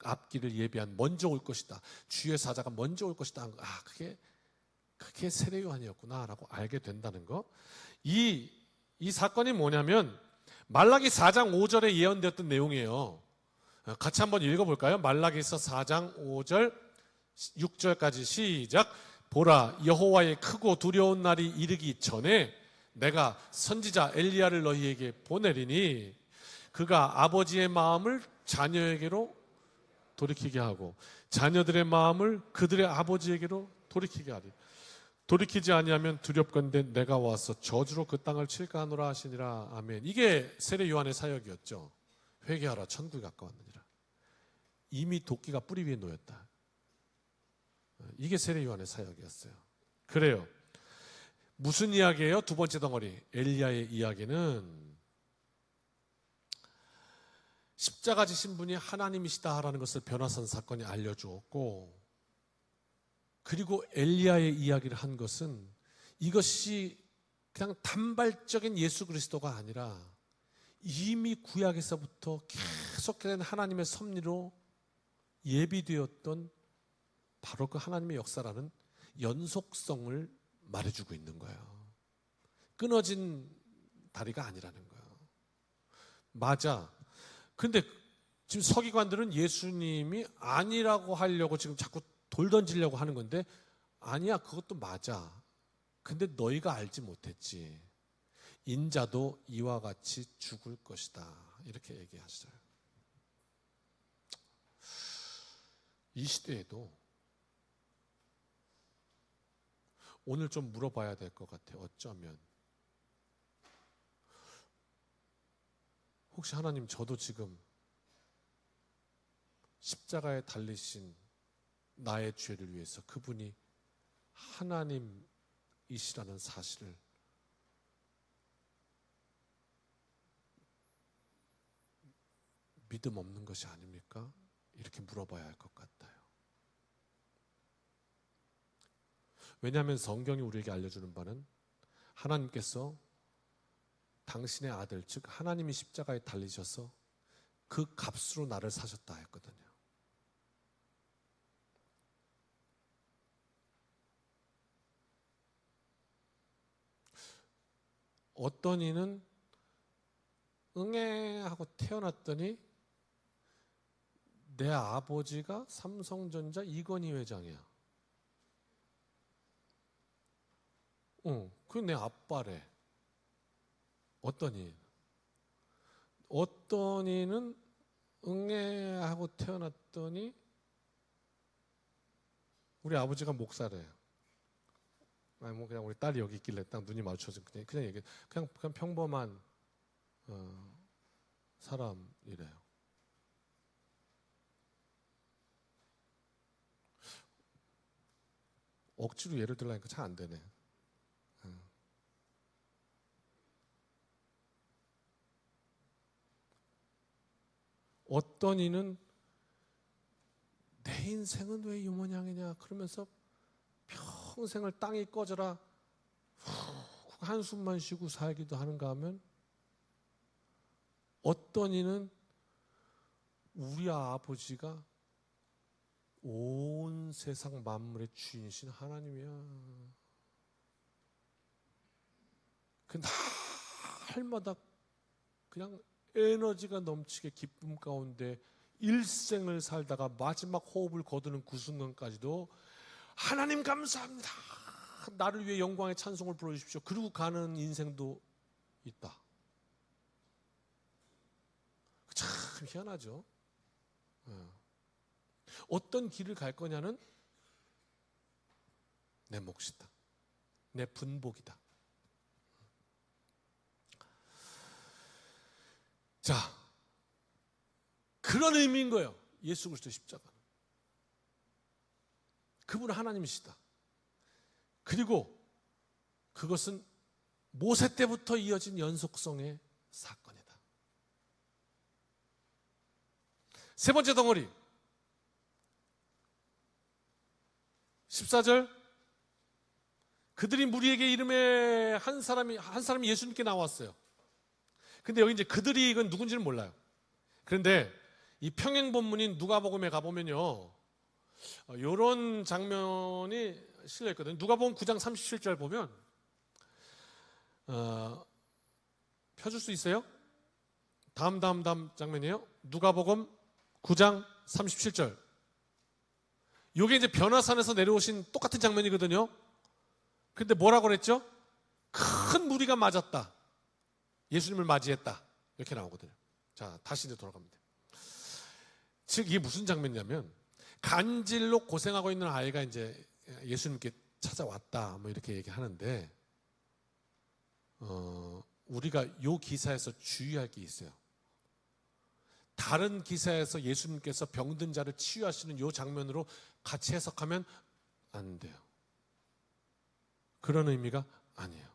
앞길을 예비한, 먼저 올 것이다, 주의 사자가 먼저 올 것이다. 아, 그게 세례 요한이었구나 라고 알게 된다는 거. 이 사건이 뭐냐면 말라기 4장 5절에 예언되었던 내용이에요. 같이 한번 읽어볼까요? 말라기서 4장 5절 6절까지 시작. 보라, 여호와의 크고 두려운 날이 이르기 전에 내가 선지자 엘리야를 너희에게 보내리니 그가 아버지의 마음을 자녀에게로 돌이키게 하고 자녀들의 마음을 그들의 아버지에게로 돌이키게 하리. 돌이키지 아니하면 두렵건대 내가 와서 저주로 그 땅을 칠까 하노라 하시니라. 아멘. 이게 세례 요한의 사역이었죠. 회개하라, 천국이 가까웠느니라. 이미 도끼가 뿌리 위에 놓였다. 이게 세례 요한의 사역이었어요. 그래요. 무슨 이야기예요? 두 번째 덩어리, 엘리야의 이야기는 십자가 지신 분이 하나님이시다라는 것을 변화선 사건이 알려주었고, 그리고 엘리야의 이야기를 한 것은 이것이 그냥 단발적인 예수 그리스도가 아니라 이미 구약에서부터 계속된 하나님의 섭리로 예비되었던 바로 그 하나님의 역사라는 연속성을 말해주고 있는 거예요. 끊어진 다리가 아니라는 거예요. 맞아. 근데 지금 서기관들은 예수님이 아니라고 하려고 지금 자꾸 돌 던지려고 하는 건데, 아니야, 그것도 맞아. 근데 너희가 알지 못했지. 인자도 이와 같이 죽을 것이다. 이렇게 얘기하셔요. 이 시대에도 오늘 좀 물어봐야 될 것 같아요. 어쩌면 혹시 하나님, 저도 지금 십자가에 달리신 나의 죄를 위해서 그분이 하나님이시라는 사실을 믿음 없는 것이 아닙니까? 이렇게 물어봐야 할 것 같아요. 왜냐하면 성경이 우리에게 알려주는 바는 하나님께서 당신의 아들, 즉 하나님이 십자가에 달리셔서 그 값으로 나를 사셨다 했거든요. 어떤 이는 응애 하고 태어났더니 내 아버지가 삼성전자 이건희 회장이야. 그게 내 아빠래. 어떤 이는 응애 하고 태어났더니 우리 아버지가 목사래. 아니 뭐 그냥 우리 딸이 여기 있길래 딱 눈이 마주쳐서 그냥 얘기, 그냥 평범한 사람이래요. 억지로 예를 들라니까 잘 안 되네. 어떤 이는 내 인생은 왜 이 모양이냐 그러면서 평생을 땅이 꺼져라 후 한숨만 쉬고 살기도 하는가 하면, 어떤 이는 우리 아버지가 온 세상 만물의 주인이신 하나님이야. 그 날마다 그냥 에너지가 넘치게 기쁨 가운데 일생을 살다가 마지막 호흡을 거두는 그 순간까지도 하나님 감사합니다, 나를 위해 영광의 찬송을 불러주십시오, 그러고 가는 인생도 있다. 참 희한하죠. 어떤 길을 갈 거냐는 내 몫이다, 내 분복이다. 자, 그런 의미인 거예요. 예수 그리스도의 십자가는. 그분은 하나님이시다. 그리고 그것은 모세 때부터 이어진 연속성의 사건이다. 세 번째 덩어리 14절, 그들이 무리에게 이름에 한 사람이 예수님께 나왔어요. 근데 여기 이제 그들이 이건 누군지는 몰라요. 그런데 이 평행 본문인 누가복음에 가보면요, 이런 장면이 실려 있거든요. 누가복음 9장 37절 보면, 펴줄 수 있어요? 다음 장면이에요. 누가복음 9장 37절. 이게 이제 변화산에서 내려오신 똑같은 장면이거든요. 근데 뭐라고 그랬죠? 큰 무리가 맞았다, 예수님을 맞이했다, 이렇게 나오거든요. 자, 다시 이제 돌아갑니다. 즉 이게 무슨 장면이냐면, 간질로 고생하고 있는 아이가 이제 예수님께 찾아왔다, 뭐 이렇게 얘기하는데, 우리가 이 기사에서 주의할 게 있어요. 다른 기사에서 예수님께서 병든 자를 치유하시는 이 장면으로 같이 해석하면 안 돼요. 그런 의미가 아니에요.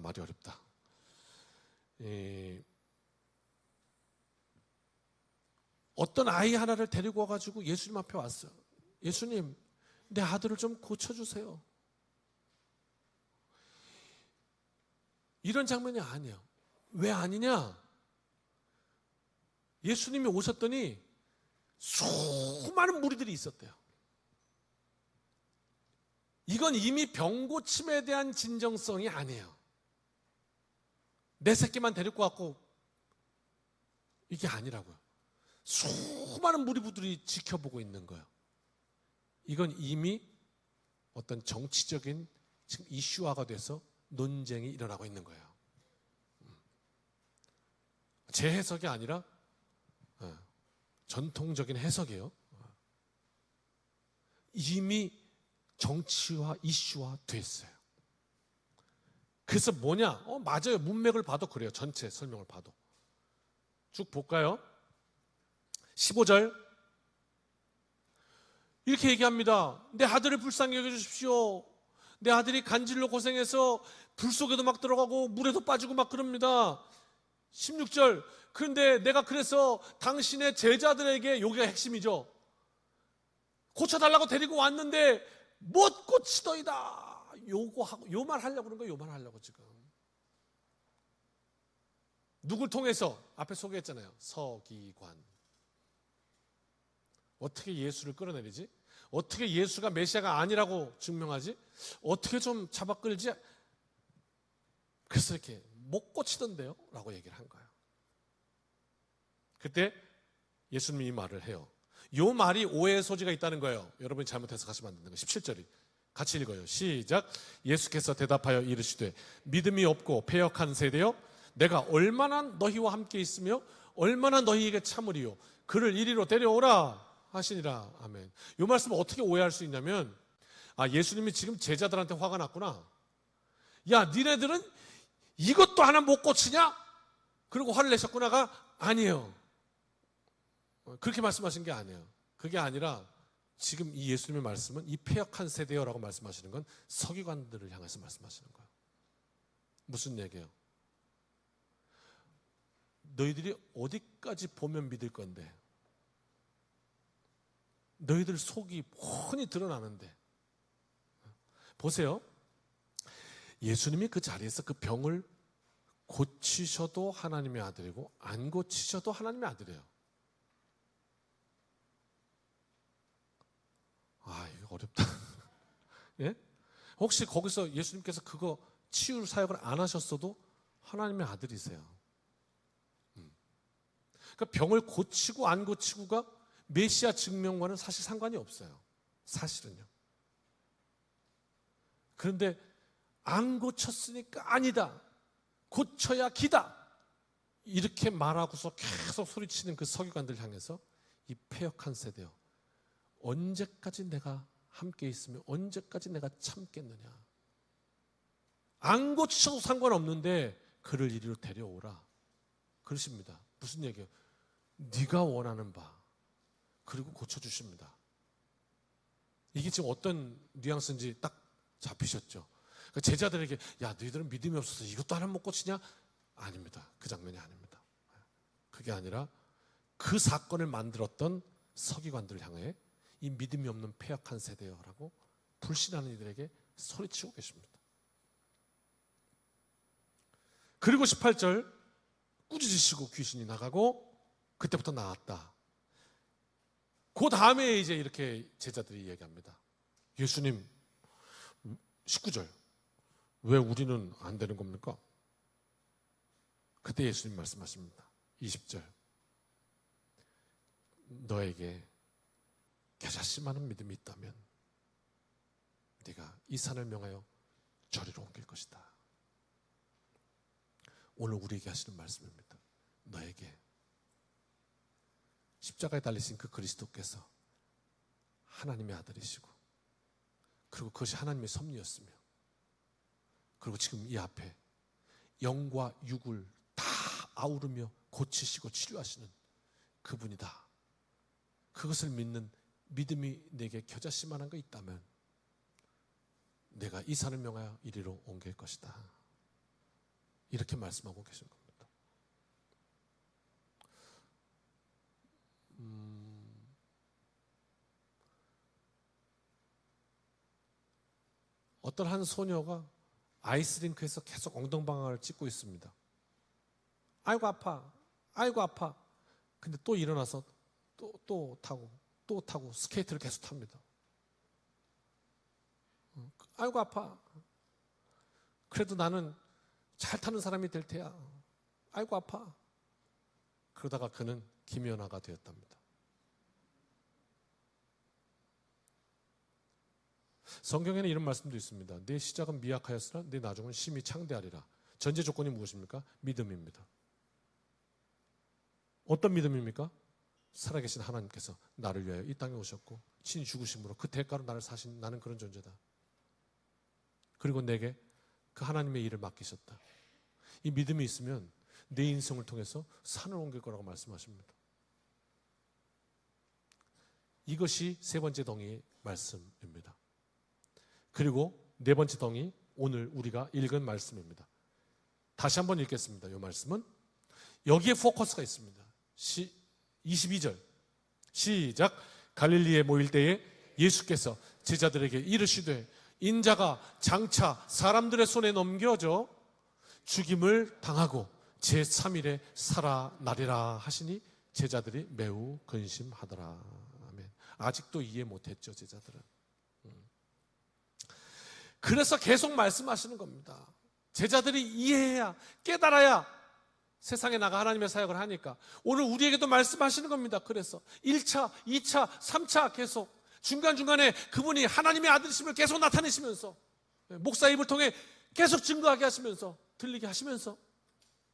말이 어렵다. 어떤 아이 하나를 데리고 와가지고 예수님 앞에 왔어요. 예수님, 내 아들을 좀 고쳐주세요. 이런 장면이 아니에요. 왜 아니냐? 예수님이 오셨더니 수많은 무리들이 있었대요. 이건 이미 병고침에 대한 진정성이 아니에요. 내 새끼만 데리고 왔고, 이게 아니라고요. 수많은 무리부들이 지켜보고 있는 거예요. 이건 이미 어떤 정치적인 지금 이슈화가 돼서 논쟁이 일어나고 있는 거예요. 제 해석이 아니라 전통적인 해석이에요. 이미 정치화, 이슈화 됐어요. 그래서 뭐냐? 맞아요. 문맥을 봐도 그래요. 전체 설명을 봐도. 쭉 볼까요? 15절 이렇게 얘기합니다. 내 아들을 불쌍히 여겨주십시오. 내 아들이 간질로 고생해서 불 속에도 막 들어가고 물에도 빠지고 막 그럽니다. 16절, 그런데 내가 그래서 당신의 제자들에게, 여기가 핵심이죠, 고쳐달라고 데리고 왔는데 못 고치더이다. 요 말 하려고 그런 거예요. 요 말 하려고 지금. 누굴 통해서? 앞에 소개했잖아요. 서기관. 어떻게 예수를 끌어내리지? 어떻게 예수가 메시아가 아니라고 증명하지? 어떻게 좀 잡아 끌지? 그래서 이렇게 못 고치던데요? 라고 얘기를 한 거예요. 그때 예수님이 이 말을 해요. 이 말이 오해의 소지가 있다는 거예요. 여러분이 잘못 해석하시면 안 되는 거예요. 17절이. 같이 읽어요. 시작. 예수께서 대답하여 이르시되 믿음이 없고 패역한 세대여, 내가 얼마나 너희와 함께 있으며 얼마나 너희에게 참으리요. 그를 이리로 데려오라 하시니라. 아멘. 이 말씀을 어떻게 오해할 수 있냐면, 예수님이 지금 제자들한테 화가 났구나. 야, 니네들은 이것도 하나 못 고치냐? 그리고 화를 내셨구나가 아니에요. 그렇게 말씀하신 게 아니에요. 그게 아니라 지금 이 예수님의 말씀은 이 패역한 세대여라고 말씀하시는 건 서기관들을 향해서 말씀하시는 거예요. 무슨 얘기예요? 너희들이 어디까지 보면 믿을 건데? 너희들 속이 훤히 드러나는데. 보세요. 예수님이 그 자리에서 그 병을 고치셔도 하나님의 아들이고 안 고치셔도 하나님의 아들이에요. 이거 어렵다. 예? 혹시 거기서 예수님께서 그거 치유 사역을 안 하셨어도 하나님의 아들이세요. 그러니까 병을 고치고 안 고치고가 메시아 증명과는 사실 상관이 없어요. 사실은요. 그런데 안 고쳤으니까 아니다. 고쳐야 기다. 이렇게 말하고서 계속 소리치는 그 서기관들 향해서 이 패역한 세대요. 언제까지 내가 함께 있으면 언제까지 내가 참겠느냐. 안 고치셔도 상관없는데 그를 이리로 데려오라. 그러십니다. 무슨 얘기예요? 네가 원하는 바. 그리고 고쳐주십니다. 이게 지금 어떤 뉘앙스인지 딱 잡히셨죠? 그러니까 제자들에게 야 너희들은 믿음이 없어서 이것도 하나 못 고치냐? 아닙니다. 그 장면이 아닙니다. 그게 아니라 그 사건을 만들었던 서기관들을 향해 이 믿음이 없는 패역한 세대여라고 불신하는 이들에게 소리치고 계십니다. 그리고 18절 꾸짖으시고 귀신이 나가고 그때부터 나았다. 그 다음에 이제 이렇게 제자들이 얘기합니다. 예수님 19절 왜 우리는 안 되는 겁니까? 그때 예수님 말씀하십니다. 20절 너에게 겨자씨 많은 믿음이 있다면 네가 이 산을 명하여 저리로 옮길 것이다. 오늘 우리에게 하시는 말씀입니다. 너에게 십자가에 달리신 그 그리스도께서 하나님의 아들이시고 그리고 그것이 하나님의 섭리였으며 그리고 지금 이 앞에 영과 육을 다 아우르며 고치시고 치료하시는 그분이다. 그것을 믿는 믿음이 내게 겨자씨만한 거 있다면 내가 이 산을 명하여 이리로 옮길 것이다. 이렇게 말씀하고 계신 겁니다. 어떤 한 소녀가 아이스링크에서 계속 엉덩방아를 찍고 있습니다. 아이고 아파, 아이고 아파. 근데 또 일어나서 또 타고 스케이트를 계속 탑니다. 아이고 아파. 그래도 나는 잘 타는 사람이 될 테야. 아이고 아파. 그러다가 그는 김연아가 되었답니다. 성경에는 이런 말씀도 있습니다. 내 시작은 미약하였으나 내 나중은 심히 창대하리라. 전제 조건이 무엇입니까? 믿음입니다. 어떤 믿음입니까? 살아계신 하나님께서 나를 위하여 이 땅에 오셨고 친히 죽으심으로 그 대가로 나를 사신 나는 그런 존재다. 그리고 내게 그 하나님의 일을 맡기셨다. 이 믿음이 있으면 내 인생을 통해서 산을 옮길 거라고 말씀하십니다. 이것이 세 번째 덩이의 말씀입니다. 그리고 네 번째 덩이, 오늘 우리가 읽은 말씀입니다. 다시 한번 읽겠습니다. 이 말씀은 여기에 포커스가 있습니다. 22절 시작. 갈릴리에 모일 때에 예수께서 제자들에게 이르시되 인자가 장차 사람들의 손에 넘겨져 죽임을 당하고 제3일에 살아나리라 하시니 제자들이 매우 근심하더라. 아멘. 아직도 이해 못했죠, 제자들은. 그래서 계속 말씀하시는 겁니다. 제자들이 이해해야, 깨달아야 세상에 나가 하나님의 사역을 하니까 오늘 우리에게도 말씀하시는 겁니다. 그래서 1차, 2차, 3차 계속 중간중간에 그분이 하나님의 아들이심을 계속 나타내시면서 목사 입을 통해 계속 증거하게 하시면서 들리게 하시면서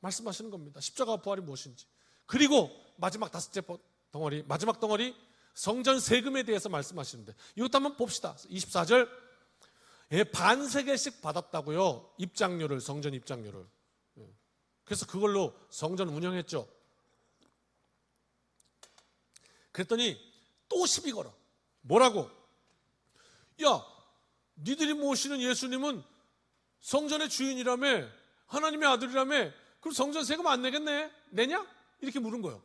말씀하시는 겁니다. 십자가와 부활이 무엇인지. 그리고 마지막 다섯째 덩어리, 마지막 덩어리 성전 세금에 대해서 말씀하시는데 이것도 한번 봅시다. 24절 반세겔씩 받았다고요. 입장료를, 성전 입장료를. 그래서 그걸로 성전 운영했죠. 그랬더니 또 시비 걸어. 뭐라고? 야, 니들이 모시는 예수님은 성전의 주인이라며, 하나님의 아들이라며, 그럼 성전 세금 안 내겠네? 내냐? 이렇게 물은 거예요.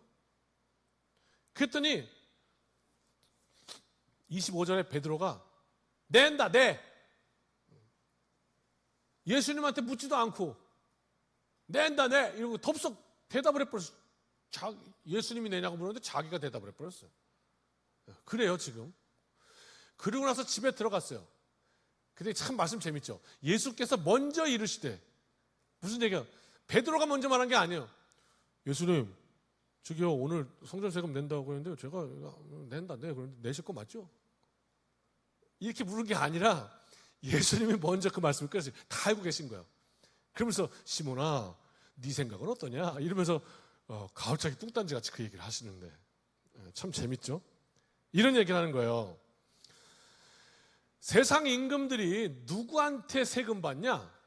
그랬더니 25절에 베드로가 낸다, 내. 예수님한테 묻지도 않고 낸다, 내. 이러고 덥석 대답을 해버렸어요. 예수님이 내냐고 물었는데 자기가 대답을 해버렸어요. 그래요, 지금. 그러고 나서 집에 들어갔어요. 근데 참 말씀 재밌죠. 예수께서 먼저 이르시되, 무슨 얘기야? 베드로가 먼저 말한 게 아니에요. 예수님, 저기요, 오늘 성전세금 낸다고 했는데 제가 낸다, 네. 그런데 내실 거 맞죠? 이렇게 물은 게 아니라 예수님이 먼저 그 말씀을 끊었어요. 다 알고 계신 거예요. 그러면서 시몬아, 네 생각은 어떠냐? 이러면서 가을차기 뚱딴지 같이 그 얘기를 하시는데 참 재밌죠? 이런 얘기를 하는 거예요. 세상 임금들이 누구한테 세금 받냐?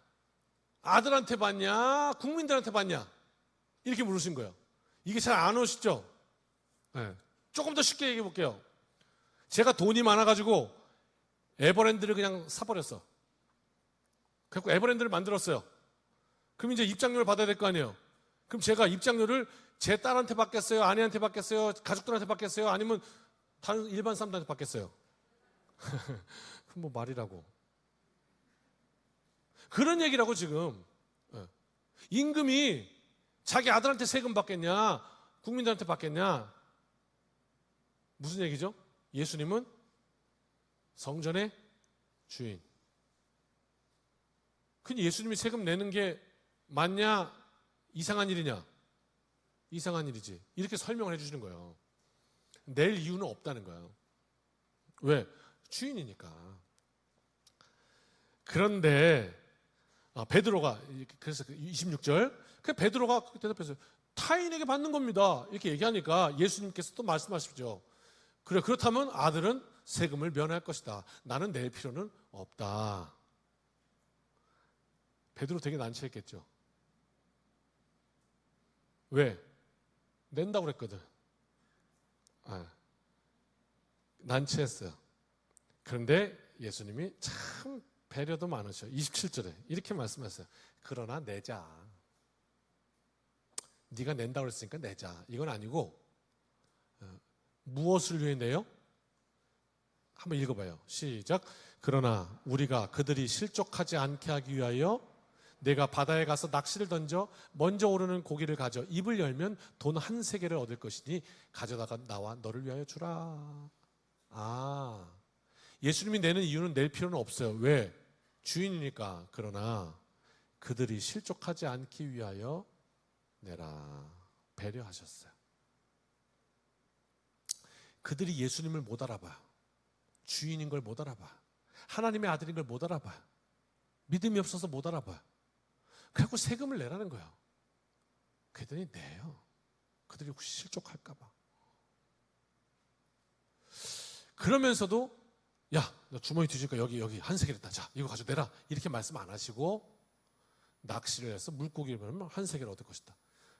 아들한테 받냐? 국민들한테 받냐? 이렇게 물으신 거예요. 이게 잘 안 오시죠? 네. 조금 더 쉽게 얘기해 볼게요. 제가 돈이 많아가지고 에버랜드를 그냥 사버렸어. 그래서 에버랜드를 만들었어요. 그럼 이제 입장료를 받아야 될 거 아니에요. 그럼 제가 입장료를 제 딸한테 받겠어요? 아내한테 받겠어요? 가족들한테 받겠어요? 아니면 다른 일반 사람들한테 받겠어요? 그럼 뭐 말이라고. 그런 얘기라고 지금. 임금이 자기 아들한테 세금 받겠냐? 국민들한테 받겠냐? 무슨 얘기죠? 예수님은 성전의 주인. 근데 예수님이 세금 내는 게 맞냐? 이상한 일이냐? 이상한 일이지. 이렇게 설명을 해주시는 거예요. 낼 이유는 없다는 거예요. 왜? 주인이니까. 그런데 베드로가, 그래서 26절, 그 베드로가 대답해서 타인에게 받는 겁니다. 이렇게 얘기하니까 예수님께서 또 말씀하시죠. 그래, 그렇다면 아들은 세금을 면할 것이다. 나는 낼 필요는 없다. 베드로 되게 난처했겠죠. 왜? 낸다고 그랬거든. 난처했어요. 그런데 예수님이 참 배려도 많으셔. 27절에 이렇게 말씀하셨어요. 그러나 내자. 네가 낸다고 그랬으니까 내자. 이건 아니고 무엇을 위해 내요? 한번 읽어봐요. 시작. 그러나 우리가 그들이 실족하지 않게 하기 위하여 내가 바다에 가서 낚시를 던져 먼저 오르는 고기를 가져 입을 열면 돈 한 세겔을 얻을 것이니 가져다가 나와 너를 위하여 주라. 예수님이 내는 이유는 낼 필요는 없어요. 왜? 주인이니까. 그러나 그들이 실족하지 않기 위하여 내라. 배려하셨어요. 그들이 예수님을 못 알아봐요. 주인인 걸 못 알아봐요. 하나님의 아들인 걸 못 알아봐요. 믿음이 없어서 못 알아봐요. 그래갖고 세금을 내라는 거예요. 그랬더니 내요. 그들이 혹시 실족할까 봐. 그러면서도 야, 너 주머니 뒤지니까 여기 한 세겔 있다. 자, 이거 가져 내라. 이렇게 말씀 안 하시고 낚시를 해서 물고기를 보면 한 세겔 얻을 것이다.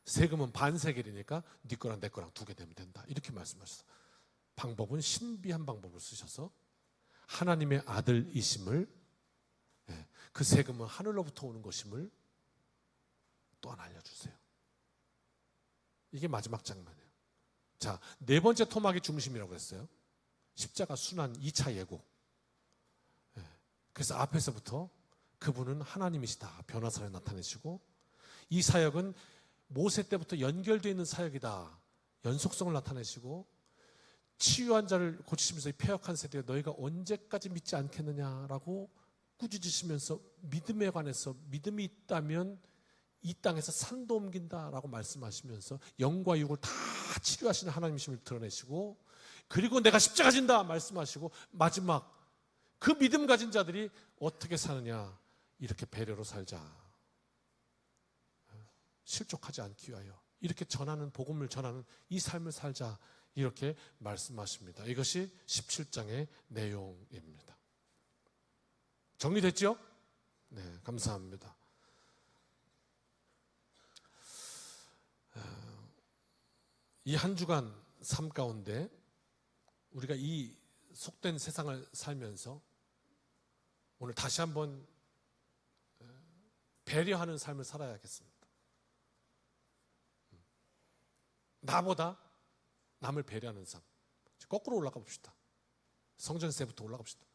세금은 반 세겔이니까 네 거랑 내 거랑 두 개 되면 된다. 이렇게 말씀하셨어요. 방법은 신비한 방법을 쓰셔서 하나님의 아들이심을, 그 세금은 하늘로부터 오는 것임을 또한 알려주세요. 이게 마지막 장면이에요. 자, 네 번째 토막이 중심이라고 했어요. 십자가 순환 2차 예고. 그래서 앞에서부터 그분은 하나님이시다. 변화사에 나타내시고 이 사역은 모세 때부터 연결되어 있는 사역이다. 연속성을 나타내시고 치유한 자를 고치시면서 이 패역한 세대에 너희가 언제까지 믿지 않겠느냐라고 꾸짖으시면서 믿음에 관해서 믿음이 있다면 이 땅에서 산도 옮긴다라고 말씀하시면서 영과 육을 다 치료하시는 하나님이심을 드러내시고 그리고 내가 십자가 진다 말씀하시고 마지막 그 믿음 가진 자들이 어떻게 사느냐 이렇게 배려로 살자. 실족하지 않기 위하여 이렇게 전하는 복음을 전하는 이 삶을 살자 이렇게 말씀하십니다. 이것이 17장의 내용입니다. 정리됐죠? 네, 감사합니다. 이 한 주간 삶 가운데 우리가 이 속된 세상을 살면서 오늘 다시 한번 배려하는 삶을 살아야겠습니다. 나보다 남을 배려하는 삶. 거꾸로 올라가 봅시다. 성전세부터 올라갑시다.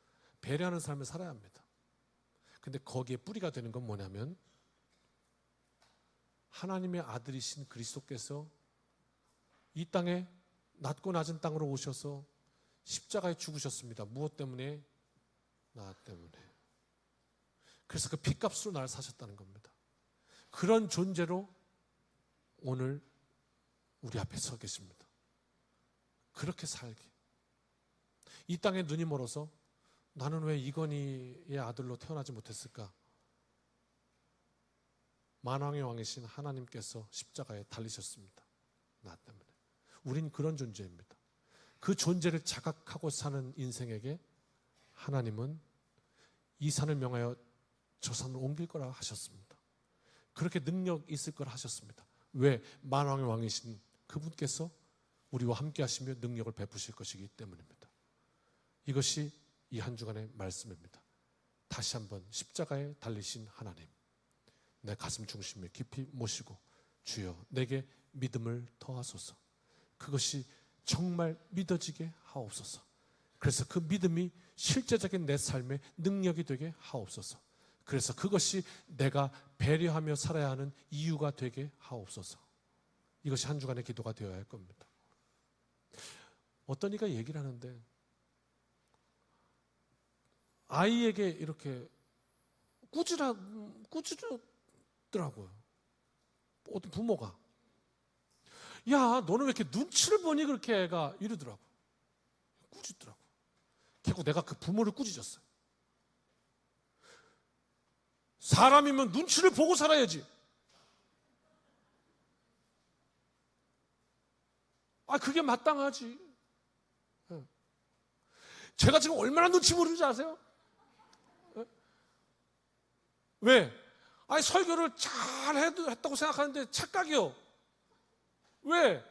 배려하는 삶을 살아야 합니다. 근데 거기에 뿌리가 되는 건 뭐냐면 하나님의 아들이신 그리스도께서 이 땅에 낮고 낮은 땅으로 오셔서 십자가에 죽으셨습니다. 무엇 때문에? 나 때문에. 그래서 그 핏값으로 나를 사셨다는 겁니다. 그런 존재로 오늘 우리 앞에 서 계십니다. 그렇게 살기. 이 땅에 눈이 멀어서 나는 왜 이건희의 아들로 태어나지 못했을까? 만왕의 왕이신 하나님께서 십자가에 달리셨습니다. 나 때문에. 우린 그런 존재입니다. 그 존재를 자각하고 사는 인생에게 하나님은 이 산을 명하여 저 산을 옮길 거라 하셨습니다. 그렇게 능력 있을 거라 하셨습니다. 왜? 만왕의 왕이신 그분께서 우리와 함께 하시며 능력을 베푸실 것이기 때문입니다. 이것이 이 한 주간의 말씀입니다. 다시 한번 십자가에 달리신 하나님, 내 가슴 중심에 깊이 모시고 주여 내게 믿음을 더하소서. 그것이 정말 믿어지게 하옵소서. 그래서 그 믿음이 실제적인 내 삶의 능력이 되게 하옵소서. 그래서 그것이 내가 배려하며 살아야 하는 이유가 되게 하옵소서. 이것이 한 주간의 기도가 되어야 할 겁니다. 어떤 이가 얘기를 하는데 아이에게 이렇게 꾸짖더라고요. 어떤 부모가. 야, 너는 왜 이렇게 눈치를 보니? 그렇게 애가 이러더라고. 꾸짖더라고. 결국 내가 그 부모를 꾸짖었어요. 사람이면 눈치를 보고 살아야지. 그게 마땅하지. 제가 지금 얼마나 눈치 보는지 아세요? 왜? 설교를 잘 했다고 생각하는데 착각이요. 왜?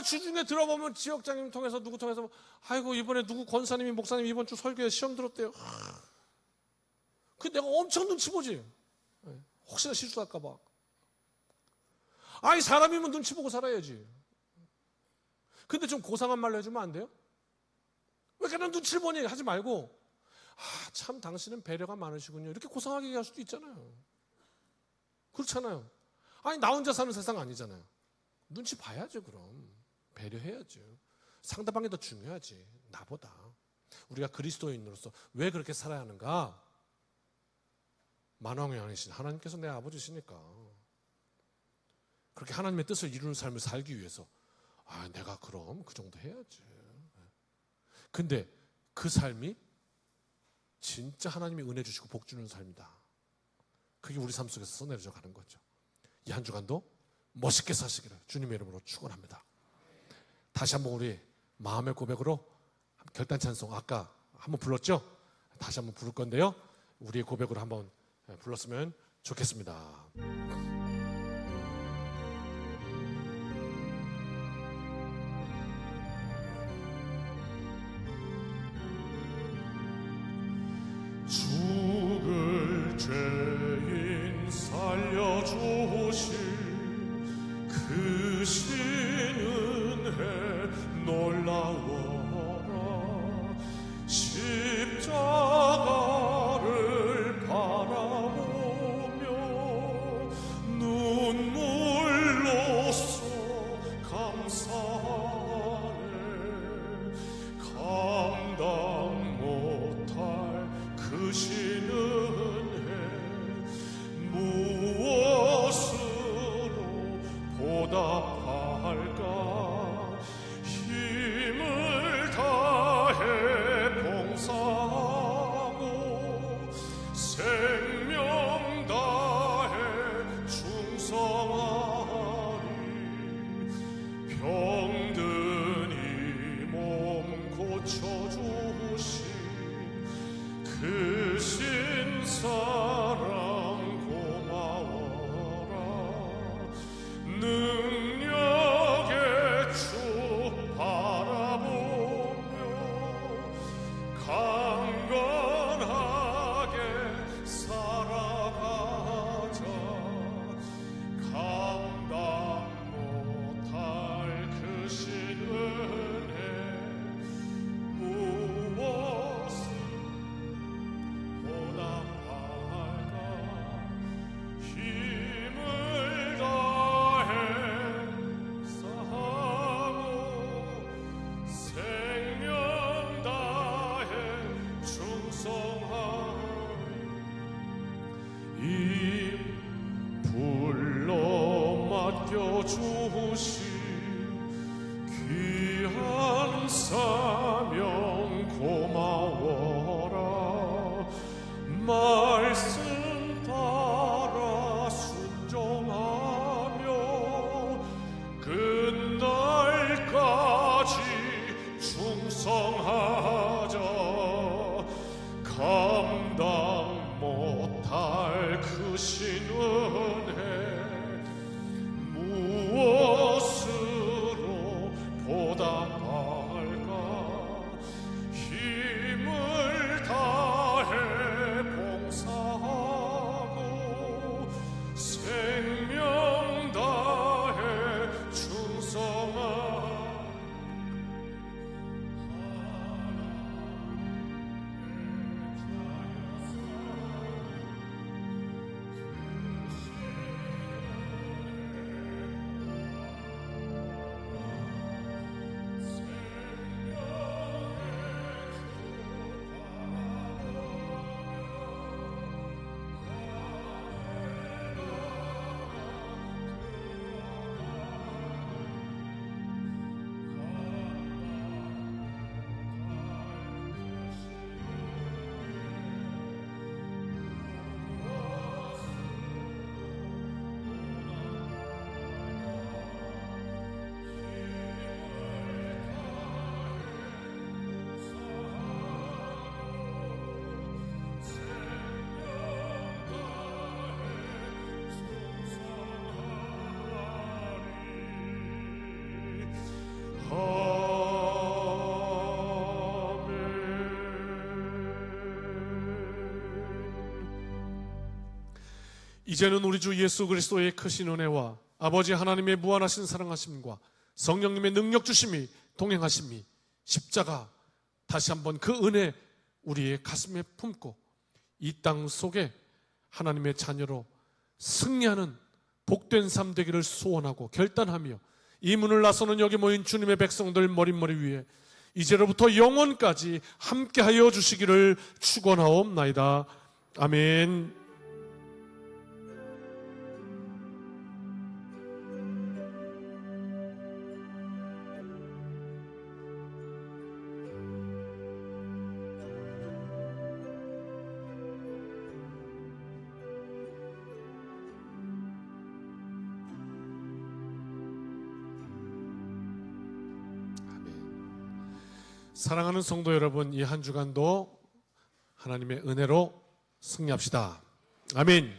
주중에 들어보면 지역장님 통해서 누구 통해서 아이고 이번에 누구 권사님이 목사님이 이번 주 설교에 시험 들었대요. 그 내가 엄청 눈치 보지. 혹시나 실수할까 봐. 사람이면 눈치 보고 살아야지. 근데 좀 고상한 말로 해주면 안 돼요? 왜 그냥 눈치를 보니? 하지 말고 참 당신은 배려가 많으시군요. 이렇게 고상하게 얘기할 수도 있잖아요. 그렇잖아요. 나 혼자 사는 세상 아니잖아요. 눈치 봐야죠. 그럼 배려해야죠. 상대방이 더 중요하지 나보다. 우리가 그리스도인으로서 왜 그렇게 살아야 하는가? 만왕의 왕이신 하나님께서 내 아버지시니까 그렇게 하나님의 뜻을 이루는 삶을 살기 위해서 내가 그럼 그 정도 해야지. 근데 그 삶이 진짜 하나님이 은혜 주시고 복 주는 삶이다. 그게 우리 삶 속에서 써내려져 가는 거죠. 이 한 주간도 멋있게 사시기를 주님의 이름으로 축원합니다. 다시 한번 우리 마음의 고백으로 결단 찬송 아까 한번 불렀죠? 다시 한번 부를 건데요. 우리의 고백으로 한번 불렀으면 좋겠습니다. 죽을 죄인 살려주신 그 신은혜 놀라워라. 십자가를 바라보며 눈물로써 감사하네. 감당 못할 그 신은혜 무엇으로 보답할까. 힘을 다해 봉사하고 생명 다해 충성하리. 병든 이 몸 고쳐주신 그 신사랑 고마워라. 능력 귀한 사명 고마워라. 말씀 따라 순종하며 끝날까지 충성하자. 감당 못할 크신 은혜 무엇으로 보답할까. 힘을 다해 봉사하고 생명 다해 충성하라. 이제는 우리 주 예수 그리스도의 크신 은혜와 아버지 하나님의 무한하신 사랑하심과 성령님의 능력 주심이 동행하심이 십자가 다시 한번 그 은혜 우리의 가슴에 품고 이 땅 속에 하나님의 자녀로 승리하는 복된 삶 되기를 소원하고 결단하며 이 문을 나서는 여기 모인 주님의 백성들 머릿머리 위에 이제로부터 영원까지 함께하여 주시기를 축원하옵나이다. 아멘. 사랑하는 성도 여러분, 이 한 주간도 하나님의 은혜로 승리합시다. 아멘.